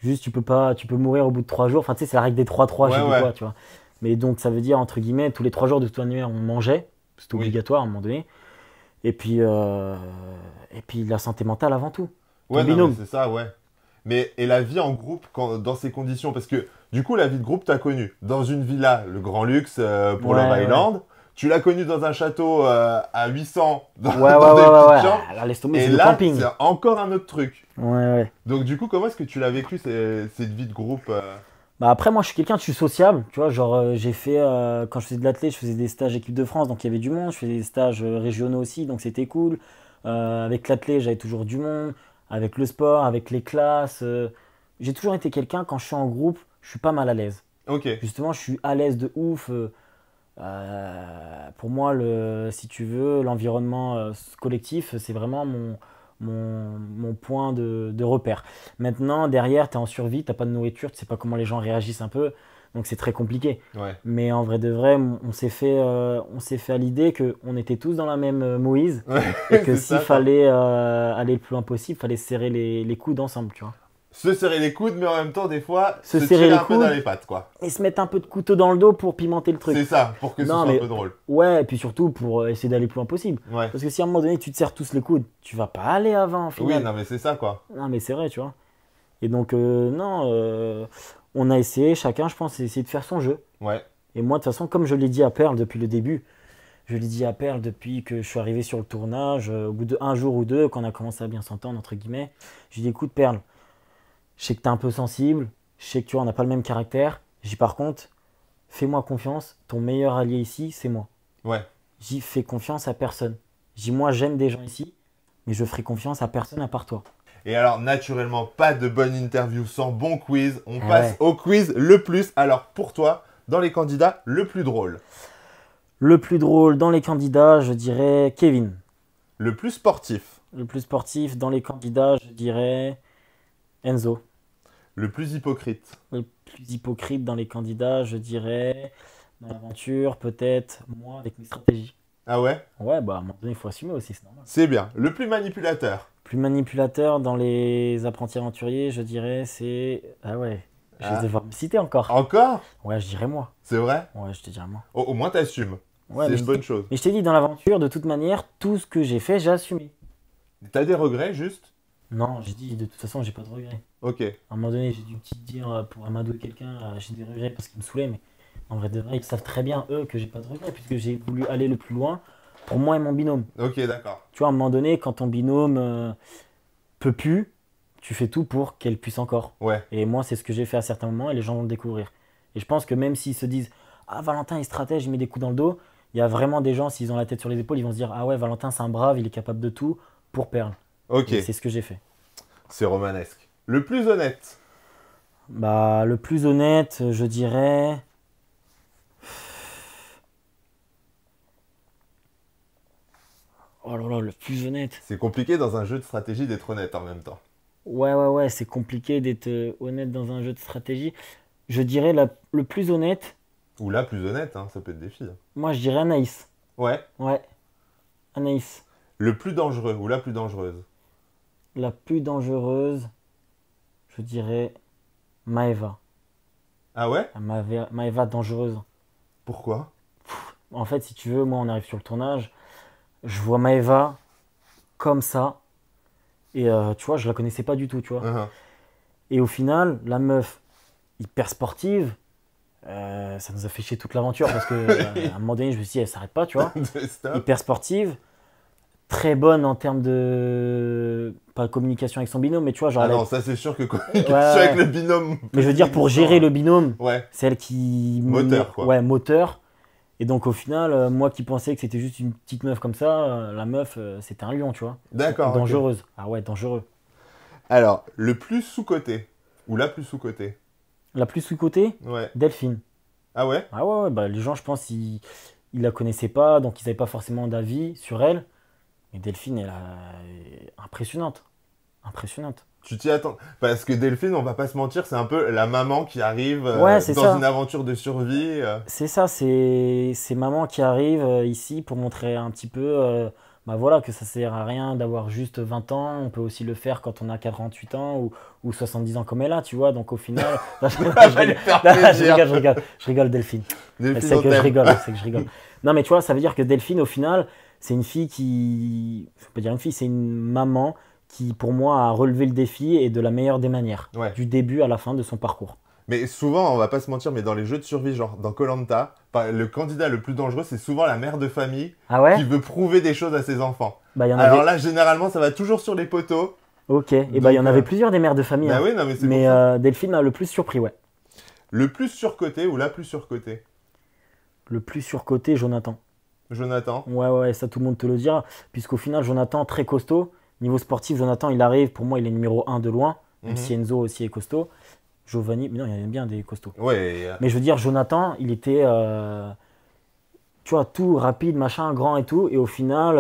juste tu peux pas, tu peux mourir au bout de 3 jours. Enfin, tu sais, c'est la règle des 3-3, je Ouais, sais plus ouais. quoi, tu vois. Mais donc, ça veut dire, entre guillemets, tous les 3 jours de toute manière, on mangeait. C'était Oui. obligatoire à un moment donné. Et puis, la santé mentale avant tout. Ton Ouais, non, mais binôme. c'est ça, ouais. Mais, et la vie en groupe dans ces conditions? Parce que, du coup, la vie de groupe, t'as connu dans une villa, le grand luxe pour Love Ouais, ouais. Island. Tu l'as connu dans un château à 800, Ouais, ouais, dans ouais, des ouais, petites ouais. chambres. Là, laisse tomber, Et c'est le là, camping. c'est encore un autre truc. Ouais, ouais. Donc, du coup, comment est-ce que tu l'as vécu, cette vie de groupe Bah après, moi, je suis quelqu'un, je suis sociable. Tu vois, genre, j'ai fait, quand je faisais de l'athlé, je faisais des stages équipe de France, donc il y avait du monde. Je faisais des stages régionaux aussi, donc c'était cool. Avec l'athlé, j'avais toujours du monde. Avec le sport, avec les classes. J'ai toujours été quelqu'un, quand je suis en groupe, je suis pas mal à l'aise. Ok, Justement, je suis à l'aise de ouf. Pour moi, si tu veux, l'environnement collectif, c'est vraiment mon point de repère. Maintenant, derrière, tu es en survie, tu pas de nourriture, tu sais pas comment les gens réagissent un peu, donc c'est très compliqué. ouais. Mais en vrai de vrai, on s'est fait à l'idée qu'on était tous dans la même Moïse Ouais, et que c'est s'il ça, quoi. fallait aller le plus loin possible, il fallait se serrer les coudes ensemble, tu vois. Se serrer les coudes, mais en même temps, des fois, Se se serrer tirer les un peu dans coudes les pattes, quoi. et se mettre un peu de couteau dans le dos pour pimenter le truc. C'est ça, pour que ce Non, soit un mais peu drôle. ouais, et puis surtout pour essayer d'aller le plus loin possible. Ouais. Parce que si à un moment donné tu te serres tous les coudes, tu vas pas aller avant au Oui, final. non, mais c'est ça, quoi. Non, mais c'est vrai, tu vois. Et donc, non, on a essayé, chacun, je pense, essayer de faire son jeu. Ouais. Et moi, de toute façon, comme je l'ai dit à Perle depuis le début, je l'ai dit à Perle depuis que je suis arrivé sur le tournage, au bout de un jour ou deux, quand on a commencé à bien s'entendre, entre guillemets, je lui ai dit écoute, Perle, je sais que t'es un peu sensible, je sais que tu vois, on n'a pas le même caractère. J'ai dit par contre, fais-moi confiance, ton meilleur allié ici, c'est moi. Ouais. J'y fais confiance à personne. J'y moi j'aime des gens ici, mais je ferai confiance à personne à part toi. Et alors, naturellement, pas de bonne interview sans bon quiz. On Ah passe ouais. au quiz le plus. Alors, pour toi, dans les candidats, le plus drôle. Le plus drôle dans les candidats, je dirais Kevin. Le plus sportif. Le plus sportif dans les candidats, je dirais Enzo. Le plus hypocrite. Le plus hypocrite dans les candidats, je dirais dans l'aventure, peut-être moi avec mes stratégies. Ah ouais? Ouais, bah à un moment donné, il faut assumer aussi, c'est normal. C'est bien. Le plus manipulateur. Plus manipulateur dans les apprentis aventuriers, je dirais, c'est. Ah ouais, je vais Ah. devoir me citer encore. Encore? Ouais, je dirais moi. C'est vrai? Ouais, je te dirais moi. Au moins, t'assumes. Ouais, C'est mais une bonne chose. je t'ai dit, dans l'aventure, de toute manière, tout ce que j'ai fait, j'ai assumé. T'as des regrets, juste? Non, j'ai dit, de toute façon, j'ai pas de regrets. Ok. À un moment donné, j'ai dû te dire, pour amadouer quelqu'un, j'ai des regrets parce qu'il me saoulait, mais en vrai de vrai, ils savent très bien, eux, que j'ai pas de regrets, puisque j'ai voulu aller le plus loin pour moi et mon binôme. Ok, d'accord. Tu vois, à un moment donné, quand ton binôme peut plus, tu fais tout pour qu'elle puisse encore. Ouais. Et moi, c'est ce que j'ai fait à certains moments et les gens vont le découvrir. Et je pense que même s'ils se disent, ah, Valentin est stratège, il met des coups dans le dos, il y a vraiment des gens, s'ils ont la tête sur les épaules, ils vont se dire, ah ouais, Valentin, c'est un brave, il est capable de tout pour Perle. Ok. Et c'est ce que j'ai fait. C'est romanesque. Le plus honnête. Bah, le plus honnête, je dirais. Oh là là, le plus honnête. C'est compliqué dans un jeu de stratégie d'être honnête en même temps. Ouais, ouais, ouais, c'est compliqué d'être honnête dans un jeu de stratégie. Je dirais le plus honnête, Ou là, plus honnête, hein, ça peut être des filles. moi je dirais Anaïs. Ouais. Ouais, Anaïs. Le plus dangereux ou la plus dangereuse. La plus dangereuse, je dirais Maeva. Ah ouais? Maëva dangereuse. Pourquoi? En fait, si tu veux, moi, on arrive sur le tournage. Je vois Maëva comme ça. Et tu vois, je la connaissais pas du tout, tu vois. Uh-huh. Et au final, la meuf, hyper sportive, ça nous a fait chier toute l'aventure parce qu'à un moment donné, je me suis dit, elle s'arrête pas, tu vois. Stop. Hyper sportive, très bonne en termes de. Pas communication avec son binôme, mais tu vois, genre. Ah elle a- non, ça c'est sûr que Ouais, communication ouais. avec le binôme. Mais je veux dire, pour gérer le binôme, Ouais, c'est elle qui. Moteur, quoi. Ouais, moteur. Et donc, au final, moi qui pensais que c'était juste une petite meuf comme ça, la meuf, c'était un lion, tu vois. d'accord. Ok. Dangereuse. Ah ouais, dangereux. Alors, le plus sous-coté, ou la plus sous-coté. La plus sous-cotée, Ouais. Delphine. Ah ouais? Ah ouais, ouais, bah, les gens, je pense, ils la connaissaient pas, donc ils n'avaient pas forcément d'avis sur elle. Et Delphine, elle est impressionnante. Impressionnante. Tu t'y attends. Parce que Delphine, on va pas se mentir, c'est un peu la maman qui arrive Ouais, c'est dans ça. une aventure de survie. C'est ça, c'est maman qui arrive ici pour montrer un petit peu bah voilà, que ça sert à rien d'avoir juste 20 ans. On peut aussi le faire quand on a 48 ans ou 70 ans comme elle a, tu vois. Donc au final. Non, Ça va lui faire plaisir. Je rigole, Delphine. Elle Delphine, sait on que je t'aime. rigole, elle sait que je rigole. Non, mais tu vois, ça veut dire que Delphine, au final, c'est une fille qui. Je peux pas dire une fille, c'est une maman qui, pour moi, a relevé le défi et de la meilleure des manières. Ouais. Du début à la fin de son parcours. Mais souvent, on va pas se mentir, mais dans les jeux de survie, genre dans koh le candidat le plus dangereux, c'est souvent la mère de famille Ah ouais? qui veut prouver des choses à ses enfants. Bah, il y en Alors avait. là, généralement, ça va toujours sur les poteaux. Ok, et Donc, bah, il y en avait plusieurs des mères de famille. Bah Hein. oui, non, mais c'est Mais pour ça. Delphine m'a le plus surpris, ouais. Le plus surcoté ou la plus surcotée? Le plus surcoté, Jonathan. Jonathan. Ouais, ouais, ça tout le monde te le dira. Puisqu'au final, Jonathan, très costaud. Niveau sportif, Jonathan, il arrive. Pour moi, il est numéro 1 de loin. Même Mhm. si Enzo aussi est costaud. Giovanni, mais non, il y en a bien des costauds. Ouais, Mais je veux dire, Jonathan, il était, tu vois, tout rapide, machin, grand et tout. Et au final,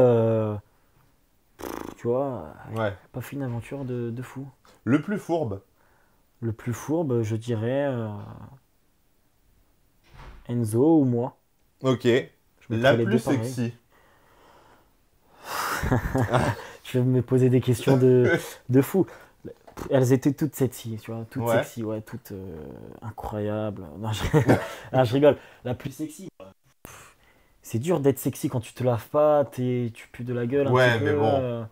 tu vois, ouais. pas fait une aventure de fou. Le plus fourbe. Le plus fourbe, je dirais Enzo ou moi. Ok. Je La mettrais les plus deux pareil. sexy. Je vais me poser des questions de fou. Elles étaient toutes sexy, tu vois, toutes Ouais. sexy, ouais, toutes incroyables. Non, ah, je rigole. La plus sexy. C'est dur d'être sexy quand tu te laves pas, tu pues de la gueule un Ouais, petit mais peu. bon.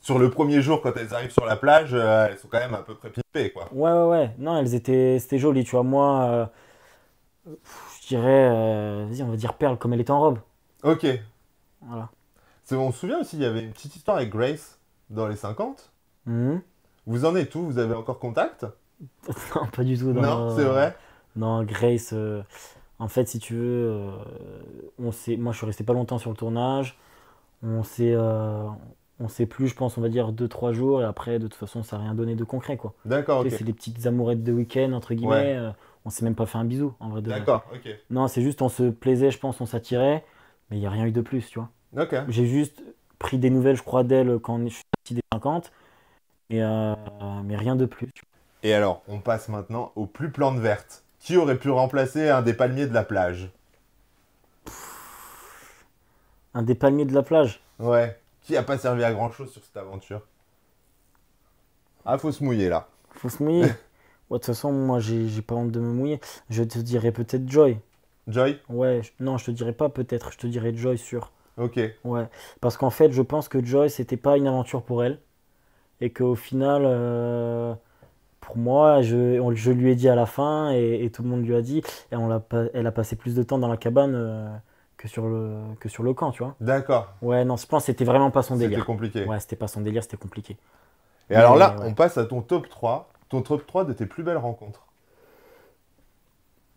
Sur le premier jour, quand elles arrivent sur la plage, elles sont quand même à peu près pimpées, quoi. Ouais, ouais, ouais. Non, c'était joli, tu vois. Moi, je dirais, vas-y, on va dire Perle comme elle était en robe. Ok. Voilà. On se souvient aussi, il y avait une petite histoire avec Grace dans les 50. Mhm. Vous en êtes où? Vous avez encore contact? Non, pas du tout. Non, c'est vrai? Non, Grace, en fait, si tu veux, moi je suis resté pas longtemps sur le tournage. On s'est plus, je pense, on va dire 2-3 jours. Et après, de toute façon, ça n'a rien donné de concret, quoi. D'accord, Tu sais, ok. c'est des petites amourettes de week-end, entre guillemets. Ouais. On s'est même pas fait un bisou, en vrai de vrai. D'accord, ok. Non, c'est juste, on se plaisait, je pense, on s'attirait. Mais il n'y a rien eu de plus, tu vois. Ok. J'ai juste pris des nouvelles, je crois, d'elle quand je suis sorti des 50. Mais rien de plus. Et alors, on passe maintenant aux plus plantes vertes. Qui aurait pu remplacer un des palmiers de la plage? Un des palmiers de la plage. Ouais. Qui a pas servi à grand chose sur cette aventure? Ah, faut se mouiller là. Faut se mouiller. Ouais, de toute façon, moi, j'ai pas honte de me mouiller. Je te dirais peut-être Joy. Joy? Ouais, non, je te dirais pas peut-être, je te dirais Joy sûr. Ok. Ouais, parce qu'en fait, je pense que Joy, c'était pas une aventure pour elle. Et qu'au final, pour moi, je lui ai dit à la fin, et tout le monde lui a dit, et elle a passé plus de temps dans la cabane que sur le camp, tu vois. D'accord. Ouais, non, je pense que c'était vraiment pas son C'était délire. compliqué. Ouais, c'était pas son délire, c'était compliqué. Et alors là, ouais. on passe à ton top 3. Ton top 3 de tes plus belles rencontres.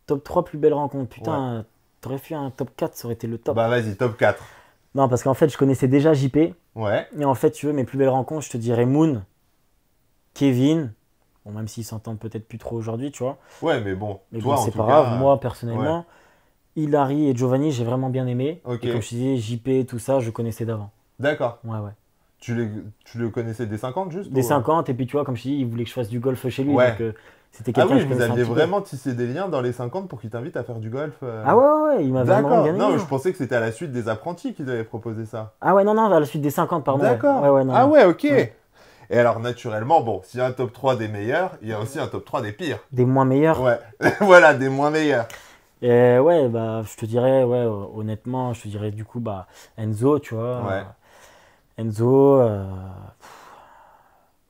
Top 3 plus belles rencontres. Putain, t'aurais fait un top 4, ça aurait été le top. Bah vas-y, top 4. Non, parce qu'en fait, je connaissais déjà JP. Ouais. Et en fait, tu veux, mes plus belles rencontres, je te dirais Moon, Kevin. Bon, même s'ils s'entendent peut-être plus trop aujourd'hui, tu vois. Ouais, mais bon, Mais toi bon, en c'est tout pas cas, grave. Moi, personnellement, Hilary et Giovanni, j'ai vraiment bien aimé. Ok. Et comme je te disais, JP, tout ça, je connaissais d'avant. D'accord. Ouais, ouais. Tu le connaissais des 50 juste Des ou- 50, et puis tu vois, comme je te dis, il voulait que je fasse du golf chez lui. Ouais. Donc, c'était Ah quelqu'un oui, que je vous connaissais un aviez petit peu. vraiment tissé des liens dans les 50 pour qu'il t'invite à faire du golf. Ah ouais, ouais, ouais, il m'a vraiment D'accord. bien aimé. Non, hein. je pensais que c'était à la suite des apprentis qu'ils avaient proposé ça. Ah ouais, non, non, à la suite des 50, pardon. Ouais. D'accord. Ouais, ouais, non, Ah non. ouais, ok. Ouais. Et alors, naturellement, bon, s'il y a un top 3 des meilleurs, il y a aussi un top 3 des pires. Des moins meilleurs. Ouais, voilà, des moins meilleurs. Et ouais, bah, je te dirais, ouais, honnêtement, je te dirais du coup, bah, Enzo, tu vois. Ouais. Enzo,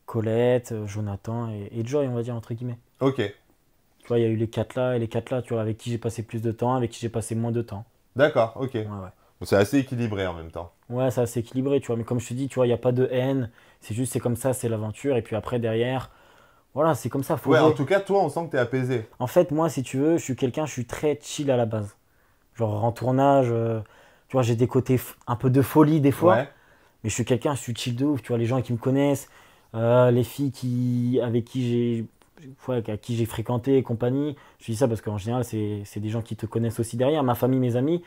Colette, Jonathan et Joy, on va dire, entre guillemets. Ok, Tu vois, il y a eu les quatre là et les quatre là, tu vois, avec qui j'ai passé plus de temps, avec qui j'ai passé moins de temps. d'accord, ok. Ouais, ouais. Bon, c'est assez équilibré en même temps. Ouais, ça c'est équilibré, tu vois. Mais comme je te dis, tu vois, il n'y a pas de haine. C'est juste, c'est comme ça, c'est l'aventure. Et puis après, derrière, voilà, c'est comme ça, faut Ouais, en jouer. tout cas, toi, on sent que t'es apaisé. En fait, moi, si tu veux, je suis très chill à la base. Genre en tournage, tu vois, j'ai des côtés un peu de folie des fois. Ouais, Mais je suis chill de ouf. Tu vois, les gens qui me connaissent, les filles avec qui à qui j'ai fréquenté et compagnie. Je dis ça parce qu'en général, c'est des gens qui te connaissent aussi derrière. Ma famille, mes amis,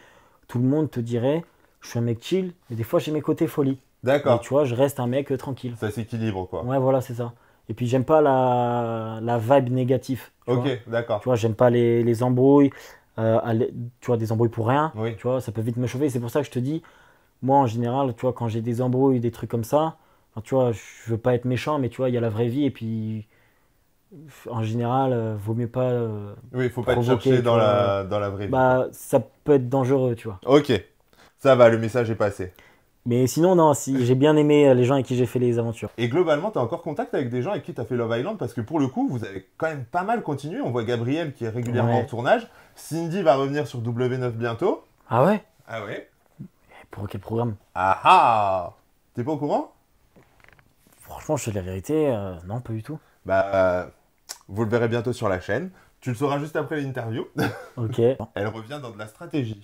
tout le monde te dirait, je suis un mec chill, mais des fois, j'ai mes côtés folie. Et d'accord. tu vois, je reste un mec tranquille. Ça s'équilibre, quoi. Ouais, voilà, c'est ça. Et puis, j'aime pas la vibe négative. Tu vois, Ok, d'accord. tu vois j'aime pas les embrouilles. Tu vois, des embrouilles pour rien. Oui, Tu vois, ça peut vite me chauffer. C'est pour ça que je te dis, moi, en général, tu vois, quand j'ai des embrouilles, des trucs comme ça, enfin, tu vois, je veux pas être méchant, mais tu vois, il y a la vraie vie. Et puis, en général, vaut mieux pas oui, faut pas te provoquer, chercher tu vois. dans la vraie vie, quoi. Bah, ça peut être dangereux, tu vois. Ok, ça va, le message est passé. Mais sinon, non, si, j'ai bien aimé les gens avec qui j'ai fait les aventures. Et globalement, tu as encore contact avec des gens avec qui tu as fait Love Island parce que pour le coup, vous avez quand même pas mal continué. On voit Gabriel qui est régulièrement Ouais. en tournage. Cindy va revenir sur W9 bientôt. Ah ouais? Ah ouais? Pour quel programme? Ah ah! T'es pas au courant? Franchement, je te dis la vérité, non, pas du tout. Bah, vous le verrez bientôt sur la chaîne. Tu le sauras juste après l'interview. Ok. Elle revient dans de la stratégie.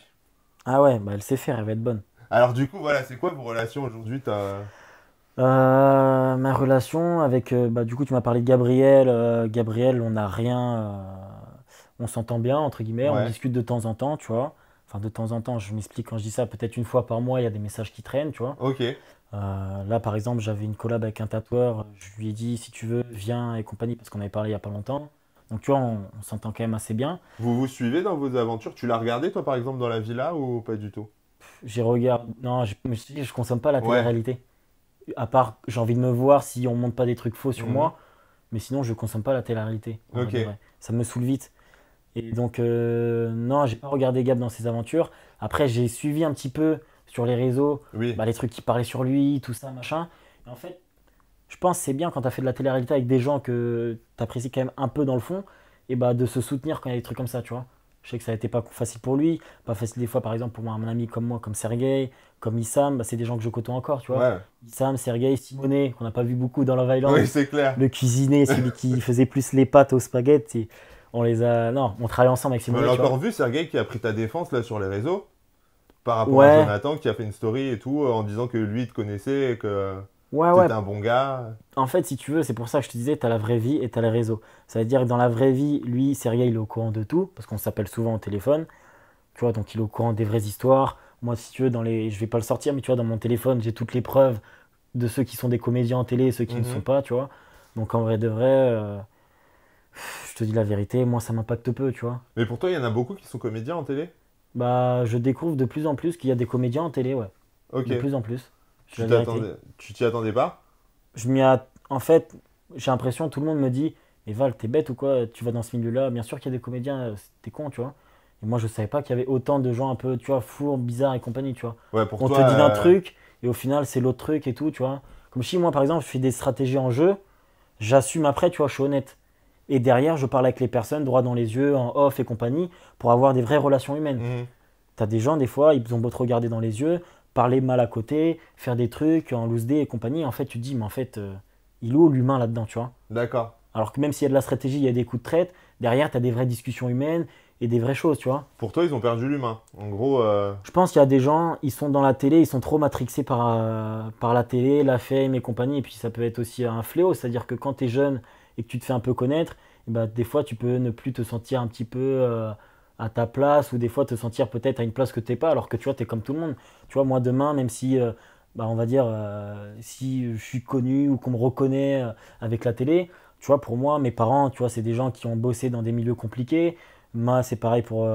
Ah ouais, bah elle sait faire, elle va être bonne. Alors du coup, voilà, c'est quoi vos relations aujourd'hui? Ma relation avec, bah du coup, tu m'as parlé de Gabriel. Gabriel, on n'a rien, on s'entend bien, entre guillemets, on Ouais, discute de temps en temps, tu vois. Enfin, de temps en temps, je m'explique quand je dis ça, peut-être une fois par mois, il y a des messages qui traînent, tu vois. ok. Là, par exemple, j'avais une collab avec un tatoueur. Je lui ai dit, si tu veux, viens et compagnie, parce qu'on avait parlé il n'y a pas longtemps. Donc, tu vois, on s'entend quand même assez bien. Vous vous suivez dans vos aventures? Tu l'as regardé toi par exemple dans la villa ou pas du tout? J'ai regardé. Non, je me suis dit, je consomme pas la Ouais. télé-réalité. À part, j'ai envie de me voir si on monte pas des trucs faux sur Mhm. moi. Mais sinon, je consomme pas la télé-réalité. En vrai Ok. de vrai. Ça me saoule vite. Et donc, non, j'ai pas regardé Gab dans ses aventures. Après, j'ai suivi un petit peu sur les réseaux, Oui. bah, les trucs qui parlaient sur lui, tout ça, machin. Et en fait, je pense que c'est bien quand tu as fait de la télé-réalité avec des gens que tu apprécies quand même un peu dans le fond, et bah de se soutenir quand il y a des trucs comme ça, tu vois. Je sais que ça a été pas facile pour lui, pas facile des fois, par exemple, pour un ami comme moi, comme Sergei, comme Issam, bah, c'est des gens que je côtoie encore, tu vois. Ouais. Issam, Sergei, Simonet, qu'on n'a pas vu beaucoup dans Love Island, Oui, c'est clair. le cuisinier, celui qui faisait plus les pâtes aux spaghettis. On les a. Non, on travaille ensemble avec Mais on Simonet, l'a tu vois. encore vu, Sergei qui a pris ta défense là sur les réseaux par rapport à Ouais, Jonathan qui a fait une story et tout en disant que lui il te connaissait et que ouais, ouais. t'étais un bon gars. En fait, si tu veux, c'est pour ça que je te disais, tu as la vraie vie et tu as les réseaux. Ça veut dire que dans la vraie vie, lui, Sergei, il est au courant de tout, parce qu'on s'appelle souvent au téléphone. Tu vois, donc il est au courant des vraies histoires. Moi, si tu veux, je vais pas le sortir, mais tu vois, dans mon téléphone, j'ai toutes les preuves de ceux qui sont des comédiens en télé et ceux qui ne sont Mhm. pas, tu vois. Donc en vrai de vrai, je te dis la vérité, moi, ça m'impacte peu, tu vois. Mais pour toi, il y en a beaucoup qui sont comédiens en télé? Bah, je découvre de plus en plus qu'il y a des comédiens en télé, ouais. Ok. De plus en plus. C'est la vérité. Tu t'y attendais pas? En fait, j'ai l'impression, tout le monde me dit, mais Val, t'es bête ou quoi? Tu vas dans ce milieu-là, bien sûr qu'il y a des comédiens, t'es con, tu vois. Et moi, je savais pas qu'il y avait autant de gens un peu, tu vois, fourbes, bizarres et compagnie, tu vois. Ouais, pour On toi, te dit d'un truc, et au final, c'est l'autre truc et tout, tu vois. Comme si moi, par exemple, je fais des stratégies en jeu, j'assume après, tu vois, je suis honnête. Et derrière, je parle avec les personnes, droit dans les yeux, en off et compagnie, pour avoir des vraies relations humaines. mhm. T'as des gens, des fois, ils ont beau te regarder dans les yeux, parler mal à côté, faire des trucs en loose day et compagnie. En fait, tu te dis, mais en fait, il est où l'humain là-dedans, tu vois? D'accord. Alors que même s'il y a de la stratégie, il y a des coups de traite, derrière, t'as des vraies discussions humaines et des vraies choses, tu vois? Pour toi, ils ont perdu l'humain. En gros, Je pense qu'il y a des gens, ils sont dans la télé, ils sont trop matrixés par la télé, la fame et compagnie. Et puis ça peut être aussi un fléau, c'est-à-dire que quand tu es jeune et que tu te fais un peu connaître, et bah, des fois tu peux ne plus te sentir un petit peu à ta place ou des fois te sentir peut-être à une place que tu n'es pas alors que tu vois, tu es comme tout le monde. Tu vois, moi demain, même si, bah, on va dire, si je suis connu ou qu'on me reconnaît avec la télé, tu vois, pour moi, mes parents, tu vois, c'est des gens qui ont bossé dans des milieux compliqués. Moi, c'est pareil pour...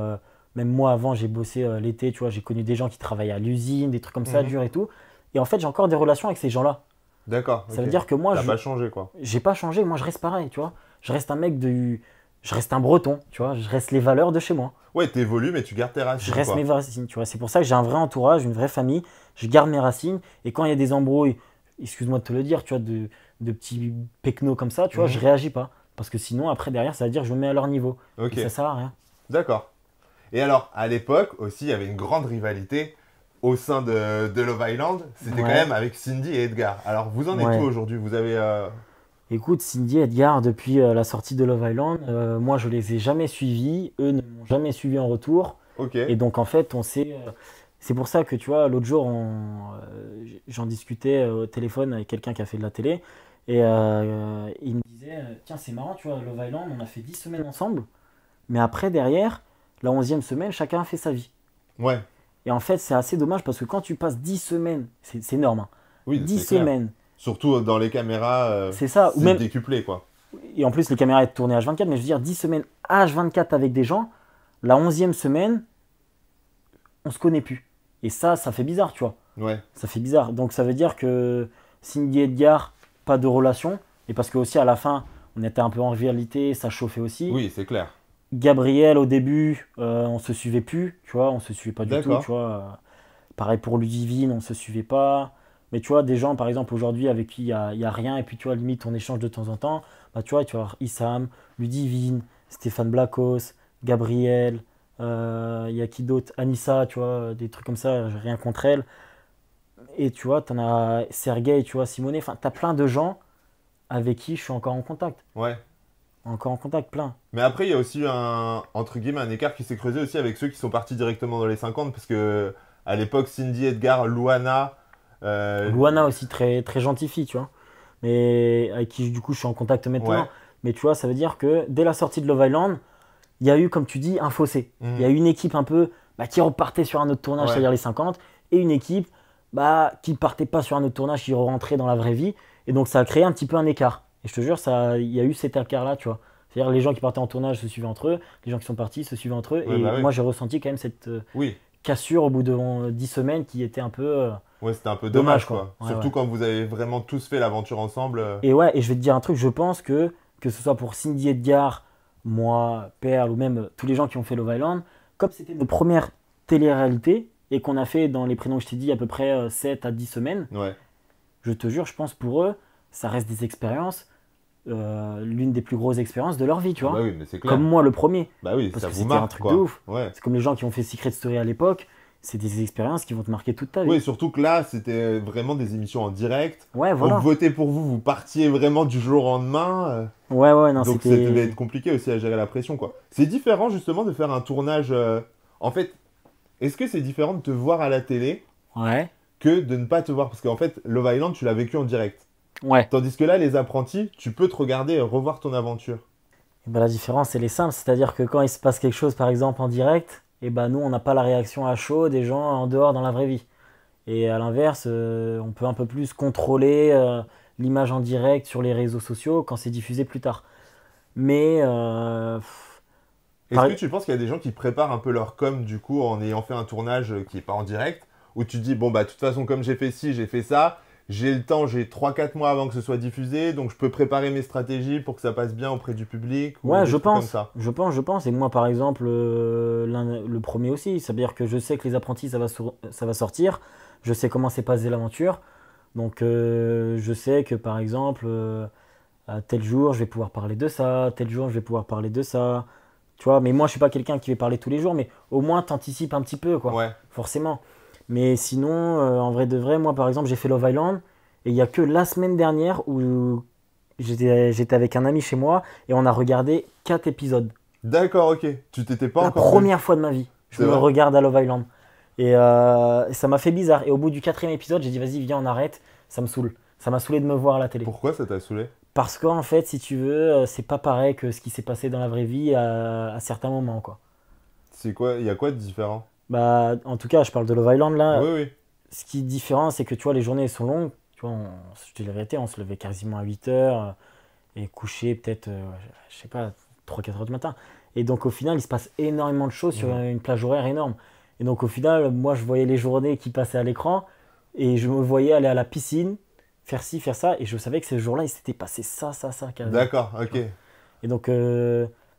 même moi, avant, j'ai bossé l'été, tu vois, j'ai connu des gens qui travaillaient à l'usine, des trucs comme ça, mhm. durs et tout. Et en fait, j'ai encore des relations avec ces gens-là. D'accord. Ça veut dire que moi, T'as pas changé, quoi. j'ai pas changé, moi je reste pareil, tu vois. Je reste un mec de. Je reste un breton, tu vois. Je reste les valeurs de chez moi. Ouais, t'évolues, mais tu gardes tes racines. Je reste quoi. mes racines, tu vois. C'est pour ça que j'ai un vrai entourage, une vraie famille. Je garde mes racines. Et quand il y a des embrouilles, excuse-moi de te le dire, tu vois, de petits pecnos comme ça, tu vois, je réagis pas. Parce que sinon, après, derrière, ça veut dire que je me mets à leur niveau. Ok. Et ça sert à rien. D'accord. Et alors, à l'époque aussi, il y avait une grande rivalité au sein de Love Island. C'était quand même avec Cindy et Edgar. Alors, vous en êtes où aujourd'hui? Vous avez... Écoute, Cindy et Edgar, depuis la sortie de Love Island, moi, je les ai jamais suivis. Eux ne m'ont jamais suivi en retour. Ok. Et donc, en fait, on s'est... c'est pour ça que, tu vois, l'autre jour, j'en discutais au téléphone avec quelqu'un qui a fait de la télé. Et il me disait, tiens, c'est marrant, tu vois, Love Island, on a fait 10 semaines ensemble. Mais après, derrière, la 11e semaine, chacun a fait sa vie. Ouais. Et en fait, c'est assez dommage parce que quand tu passes 10 semaines, c'est énorme, hein. Oui, 10 c'est clair. semaines. Surtout dans les caméras, c'est ça. Ou même, décuplé, quoi. et en plus, les caméras étaient tournées H24, mais je veux dire, 10 semaines H24 avec des gens, la 11e semaine, on se connaît plus. Et ça fait bizarre, tu vois. Ouais. Ça fait bizarre. Donc ça veut dire que Cindy et Edgar, pas de relation. Et parce que aussi à la fin, on était un peu en rivalité, ça chauffait aussi. Oui, c'est clair. Gabriel, au début, on se suivait plus, tu vois, on se suivait pas du tout, D'accord. tu vois. Pareil pour Ludivine, on se suivait pas. Mais tu vois, des gens, par exemple, aujourd'hui, avec qui il y a rien, et puis tu vois, limite, on échange de temps en temps. Bah, tu vois avoir Issam, Ludivine, Stéphane Blacos, Gabriel, il y a qui d'autre? Anissa, tu vois, des trucs comme ça, j'ai rien contre elle. Et tu vois, t'en as Sergei, tu vois, Simonet, enfin, t'as plein de gens avec qui je suis encore en contact. Ouais. Encore en contact, plein. Mais après, il y a aussi entre guillemets, un écart qui s'est creusé aussi avec ceux qui sont partis directement dans les 50, parce que à l'époque, Cindy, Edgar, Luana... Luana aussi, très, très gentille fille, tu vois. Mais avec qui, du coup, je suis en contact maintenant. Ouais. Mais tu vois, ça veut dire que dès la sortie de Love Island, il y a eu, comme tu dis, un fossé. Il y a eu une équipe un peu qui repartait sur un autre tournage, c'est-à-dire les 50, et une équipe qui partait pas sur un autre tournage, qui rentrait dans la vraie vie. Et donc, ça a créé un petit peu un écart. Et je te jure, il y a eu cet écart-là, tu vois. C'est-à-dire les gens qui partaient en tournage se suivaient entre eux, les gens qui sont partis se suivaient entre eux. Ouais, et moi, j'ai ressenti quand même cette cassure au bout de 10 semaines qui était un peu... ouais, c'était un peu dommage, quoi. Ouais, Surtout quand vous avez vraiment tous fait l'aventure ensemble. Et ouais, et je vais te dire un truc, je pense que ce soit pour Cindy Edgar, moi, Perle, ou même tous les gens qui ont fait Love Island, comme c'était nos premières télé-réalités, et qu'on a fait dans les prénoms que je t'ai dit à peu près 7 à 10 semaines, je te jure, je pense pour eux, ça reste des expériences, l'une des plus grosses expériences de leur vie, tu vois. Bah oui, mais c'est clair. Comme moi le premier. Bah oui, parce ça que vous c'était marque, un truc quoi. de ouf. Ouais. C'est comme les gens qui ont fait Secret Story à l'époque, c'est des expériences qui vont te marquer toute ta vie. Oui, surtout que là, c'était vraiment des émissions en direct. Ouais, voilà. On votait pour vous, vous partiez vraiment du jour au lendemain. Ouais, non, donc ça devait être compliqué aussi à gérer la pression, quoi. C'est différent justement de faire un tournage. En fait, est-ce que c'est différent de te voir à la télé que de ne pas te voir? Parce qu'en fait, Love Island, tu l'as vécu en direct. Ouais. Tandis que là, les apprentis, tu peux te regarder et revoir ton aventure. Et ben, la différence, elle est simple. C'est-à-dire que quand il se passe quelque chose, par exemple, en direct, et ben, nous, on n'a pas la réaction à chaud des gens en dehors dans la vraie vie. Et à l'inverse, on peut un peu plus contrôler l'image en direct sur les réseaux sociaux quand c'est diffusé plus tard. Mais... Est-ce que tu penses qu'il y a des gens qui préparent un peu leur com, du coup, en ayant fait un tournage qui n'est pas en direct, où tu dis, bon, bah, de toute façon, comme j'ai fait ci, j'ai fait ça, j'ai le temps, j'ai 3-4 mois avant que ce soit diffusé, donc je peux préparer mes stratégies pour que ça passe bien auprès du public. Ouais, je pense. Comme ça. Je pense. Et moi, par exemple, le premier aussi. C'est-à-dire que je sais que les apprentis, ça va sortir. Je sais comment s'est passée l'aventure. Donc, je sais que, par exemple, à tel jour, je vais pouvoir parler de ça. Tel jour, je vais pouvoir parler de ça. Tu vois, mais moi, je suis pas quelqu'un qui va parler tous les jours, mais au moins, t'anticipes un petit peu, quoi. Ouais. Forcément. Mais sinon, en vrai de vrai, moi par exemple, j'ai fait Love Island et il n'y a que la semaine dernière où j'étais avec un ami chez moi et on a regardé 4 épisodes. D'accord, ok. Tu t'étais pas encore... La première fois de ma vie, je me regarde à Love Island. Et ça m'a fait bizarre. Et au bout du 4e épisode, j'ai dit vas-y, viens, on arrête, ça me saoule. Ça m'a saoulé de me voir à la télé. Pourquoi ça t'a saoulé? Parce qu'en fait, si tu veux, c'est pas pareil que ce qui s'est passé dans la vraie vie à certains moments, quoi. C'est quoi? Il y a quoi de différent? Bah, en tout cas, je parle de Love Island là. Oui. Ce qui est différent, c'est que tu vois, les journées sont longues. Tu vois, je te dis la vérité, on se levait quasiment à 8 heures et couché peut-être, je sais pas, 3-4 heures du matin. Et donc au final, il se passe énormément de choses sur une plage horaire énorme. Et donc au final, moi, je voyais les journées qui passaient à l'écran et je me voyais aller à la piscine faire ci, faire ça. Et je savais que ce jour-là, il s'était passé ça, carrément. D'accord, ok. Et donc,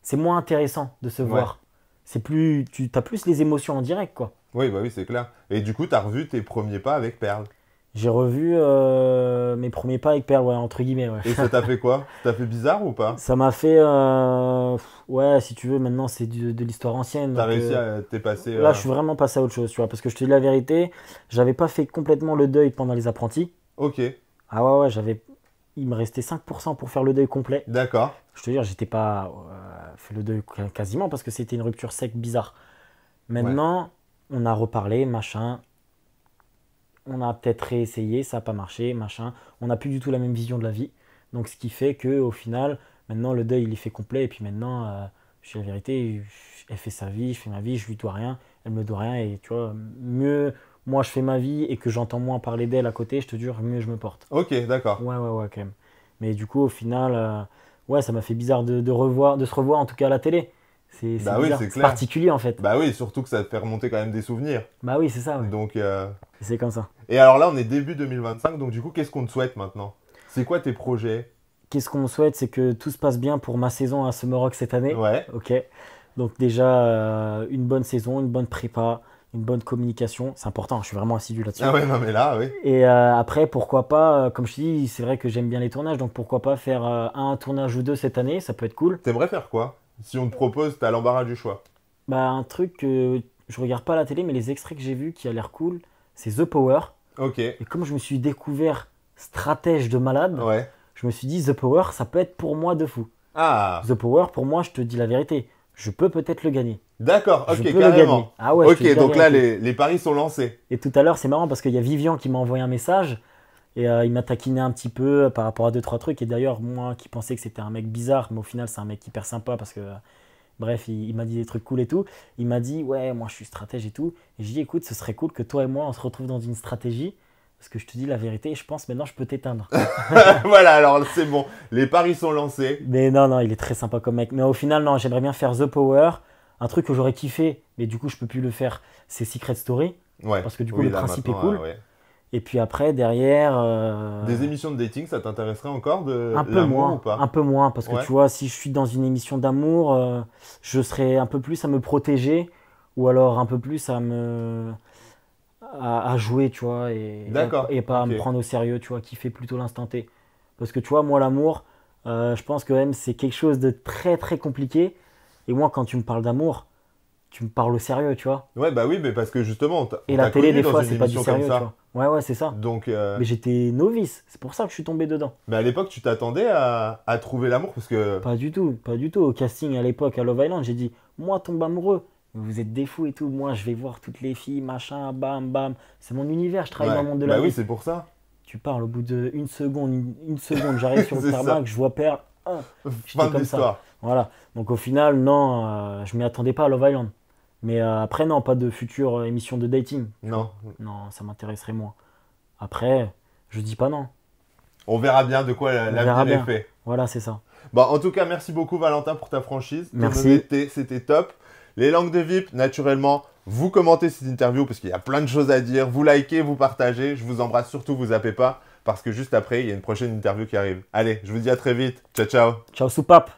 c'est moins intéressant de se Ouais. voir. C'est plus, tu as plus les émotions en direct, quoi. Oui, bah oui, c'est clair. Et du coup, tu as revu tes premiers pas avec Perle. J'ai revu mes premiers pas avec Perle, ouais, entre guillemets. Ouais. Et ça t'a fait quoi? Ça t'a fait bizarre ou pas? Ça m'a fait, ouais, si tu veux, maintenant c'est de l'histoire ancienne. T'as donc, réussi à t'es passé. là, je suis vraiment passé à autre chose, tu vois, parce que je te dis la vérité, j'avais pas fait complètement le deuil pendant les apprentis. Ok, Ah ouais, il me restait 5% pour faire le deuil complet. d'accord. Je te dis, j'étais pas fait le deuil quasiment parce que c'était une rupture sec bizarre. Maintenant, on a reparlé, machin. On a peut-être réessayé, ça n'a pas marché, machin. On n'a plus du tout la même vision de la vie. Donc, ce qui fait qu'au final, maintenant, le deuil, il est fait complet. Et puis maintenant, je dis la vérité, elle fait sa vie, je fais ma vie, je lui dois rien, elle me doit rien. Et tu vois, mieux, moi, je fais ma vie et que j'entends moins parler d'elle à côté, je te jure, mieux je me porte. Ok, d'accord. Ouais, quand même. Mais du coup, au final, ouais, ça m'a fait bizarre de se revoir, en tout cas à la télé. C'est Bah oui, bizarre, c'est c'est clair. particulier en fait. Bah oui, surtout que ça te fait remonter quand même des souvenirs. Bah oui, c'est ça, ouais. Donc, C'est comme ça. Et alors là, on est début 2025, donc du coup, qu'est-ce qu'on te souhaite maintenant? C'est quoi tes projets? Qu'est-ce qu'on me souhaite, c'est que tout se passe bien pour ma saison à Summer Rock cette année. Ouais, Ok. Donc déjà, une bonne saison, une bonne prépa, une bonne communication. C'est important, je suis vraiment assidu là-dessus. ah ouais, non mais là, oui. Et après, pourquoi pas, comme je te dis, c'est vrai que j'aime bien les tournages, donc pourquoi pas faire un tournage ou deux cette année, ça peut être cool. T'aimerais faire quoi? Si on te propose, t'as l'embarras du choix. Bah, un truc que je regarde pas à la télé, mais les extraits que j'ai vus qui a l'air cool, c'est The Power. Ok, Et comme je me suis découvert stratège de malade, ouais. je me suis dit The Power, ça peut être pour moi de fou. Ah, The Power, pour moi, je te dis la vérité, je peux peut-être le gagner. d'accord, Je ok, peux le gagner. carrément. Ah ouais, je te dis Ok, la donc là, vérité. les paris sont lancés. Et tout à l'heure, c'est marrant parce qu'il y a Vivian qui m'a envoyé un message et il m'a taquiné un petit peu par rapport à deux, trois trucs. Et d'ailleurs, moi qui pensais que c'était un mec bizarre, mais au final, c'est un mec hyper sympa parce que, bref, il m'a dit des trucs cool et tout. Il m'a dit, ouais, moi je suis stratège et tout. Et j'ai dit, écoute, ce serait cool que toi et moi, on se retrouve dans une stratégie. Parce que je te dis la vérité, je pense maintenant je peux t'éteindre. Voilà, alors c'est bon, les paris sont lancés. Mais non, il est très sympa comme mec. Mais au final, non, j'aimerais bien faire The Power. Un truc que j'aurais kiffé, mais du coup, je peux plus le faire, c'est Secret Story. Ouais. Parce que du coup, Oui, le là, principe est maintenant, cool. ouais. Et puis après, derrière. Des émissions de dating, ça t'intéresserait encore de Un peu l'amour moins. ou pas? Un peu moins. Parce que Ouais. tu vois, si je suis dans une émission d'amour, je serais un peu plus à me protéger. Ou alors un peu plus à jouer, tu vois. D'accord, Et pas à ok. me prendre au sérieux, tu vois, kiffer plutôt l'instant T. Parce que tu vois, moi, l'amour, je pense que même c'est quelque chose de très très compliqué. Et moi, quand tu me parles d'amour, tu me parles au sérieux, tu vois. Ouais, bah oui, mais parce que justement, Et on la t'a télé, connu des dans fois, une c'est pas du émission comme sérieux, tu ça. vois. Ouais, c'est ça. Donc, Mais j'étais novice, c'est pour ça que je suis tombé dedans. mais à l'époque, tu t'attendais à trouver l'amour parce que. Pas du tout, pas du tout. Au casting à l'époque à Love Island, j'ai dit, moi, tombe amoureux. Vous êtes des fous et tout. Moi, je vais voir toutes les filles, machin, bam, bam. C'est mon univers, je travaille Ouais. dans le monde de la Bah oui, vie. c'est pour ça. Tu parles au bout d'une seconde, une seconde, j'arrive sur le C'est ça. tarmac, je vois Perle. J'étais Fin de comme l'histoire. Voilà. Donc au final, non, je m'y attendais pas à Love Island. Mais après, non, pas de future émission de dating. Non. Non, ça m'intéresserait moins. Après, je dis pas non. On verra bien de quoi verra l'avenir est bien. fait. Voilà, c'est ça. Bon, en tout cas, merci beaucoup, Valentin, pour ta franchise. Ton Merci. honnêteté, c'était top. Les langues de VIP, naturellement, vous commentez cette interview parce qu'il y a plein de choses à dire. Vous likez, vous partagez. Je vous embrasse surtout, vous zappez pas. Parce que juste après, il y a une prochaine interview qui arrive. Allez, je vous dis à très vite. Ciao, ciao. Ciao, soupape.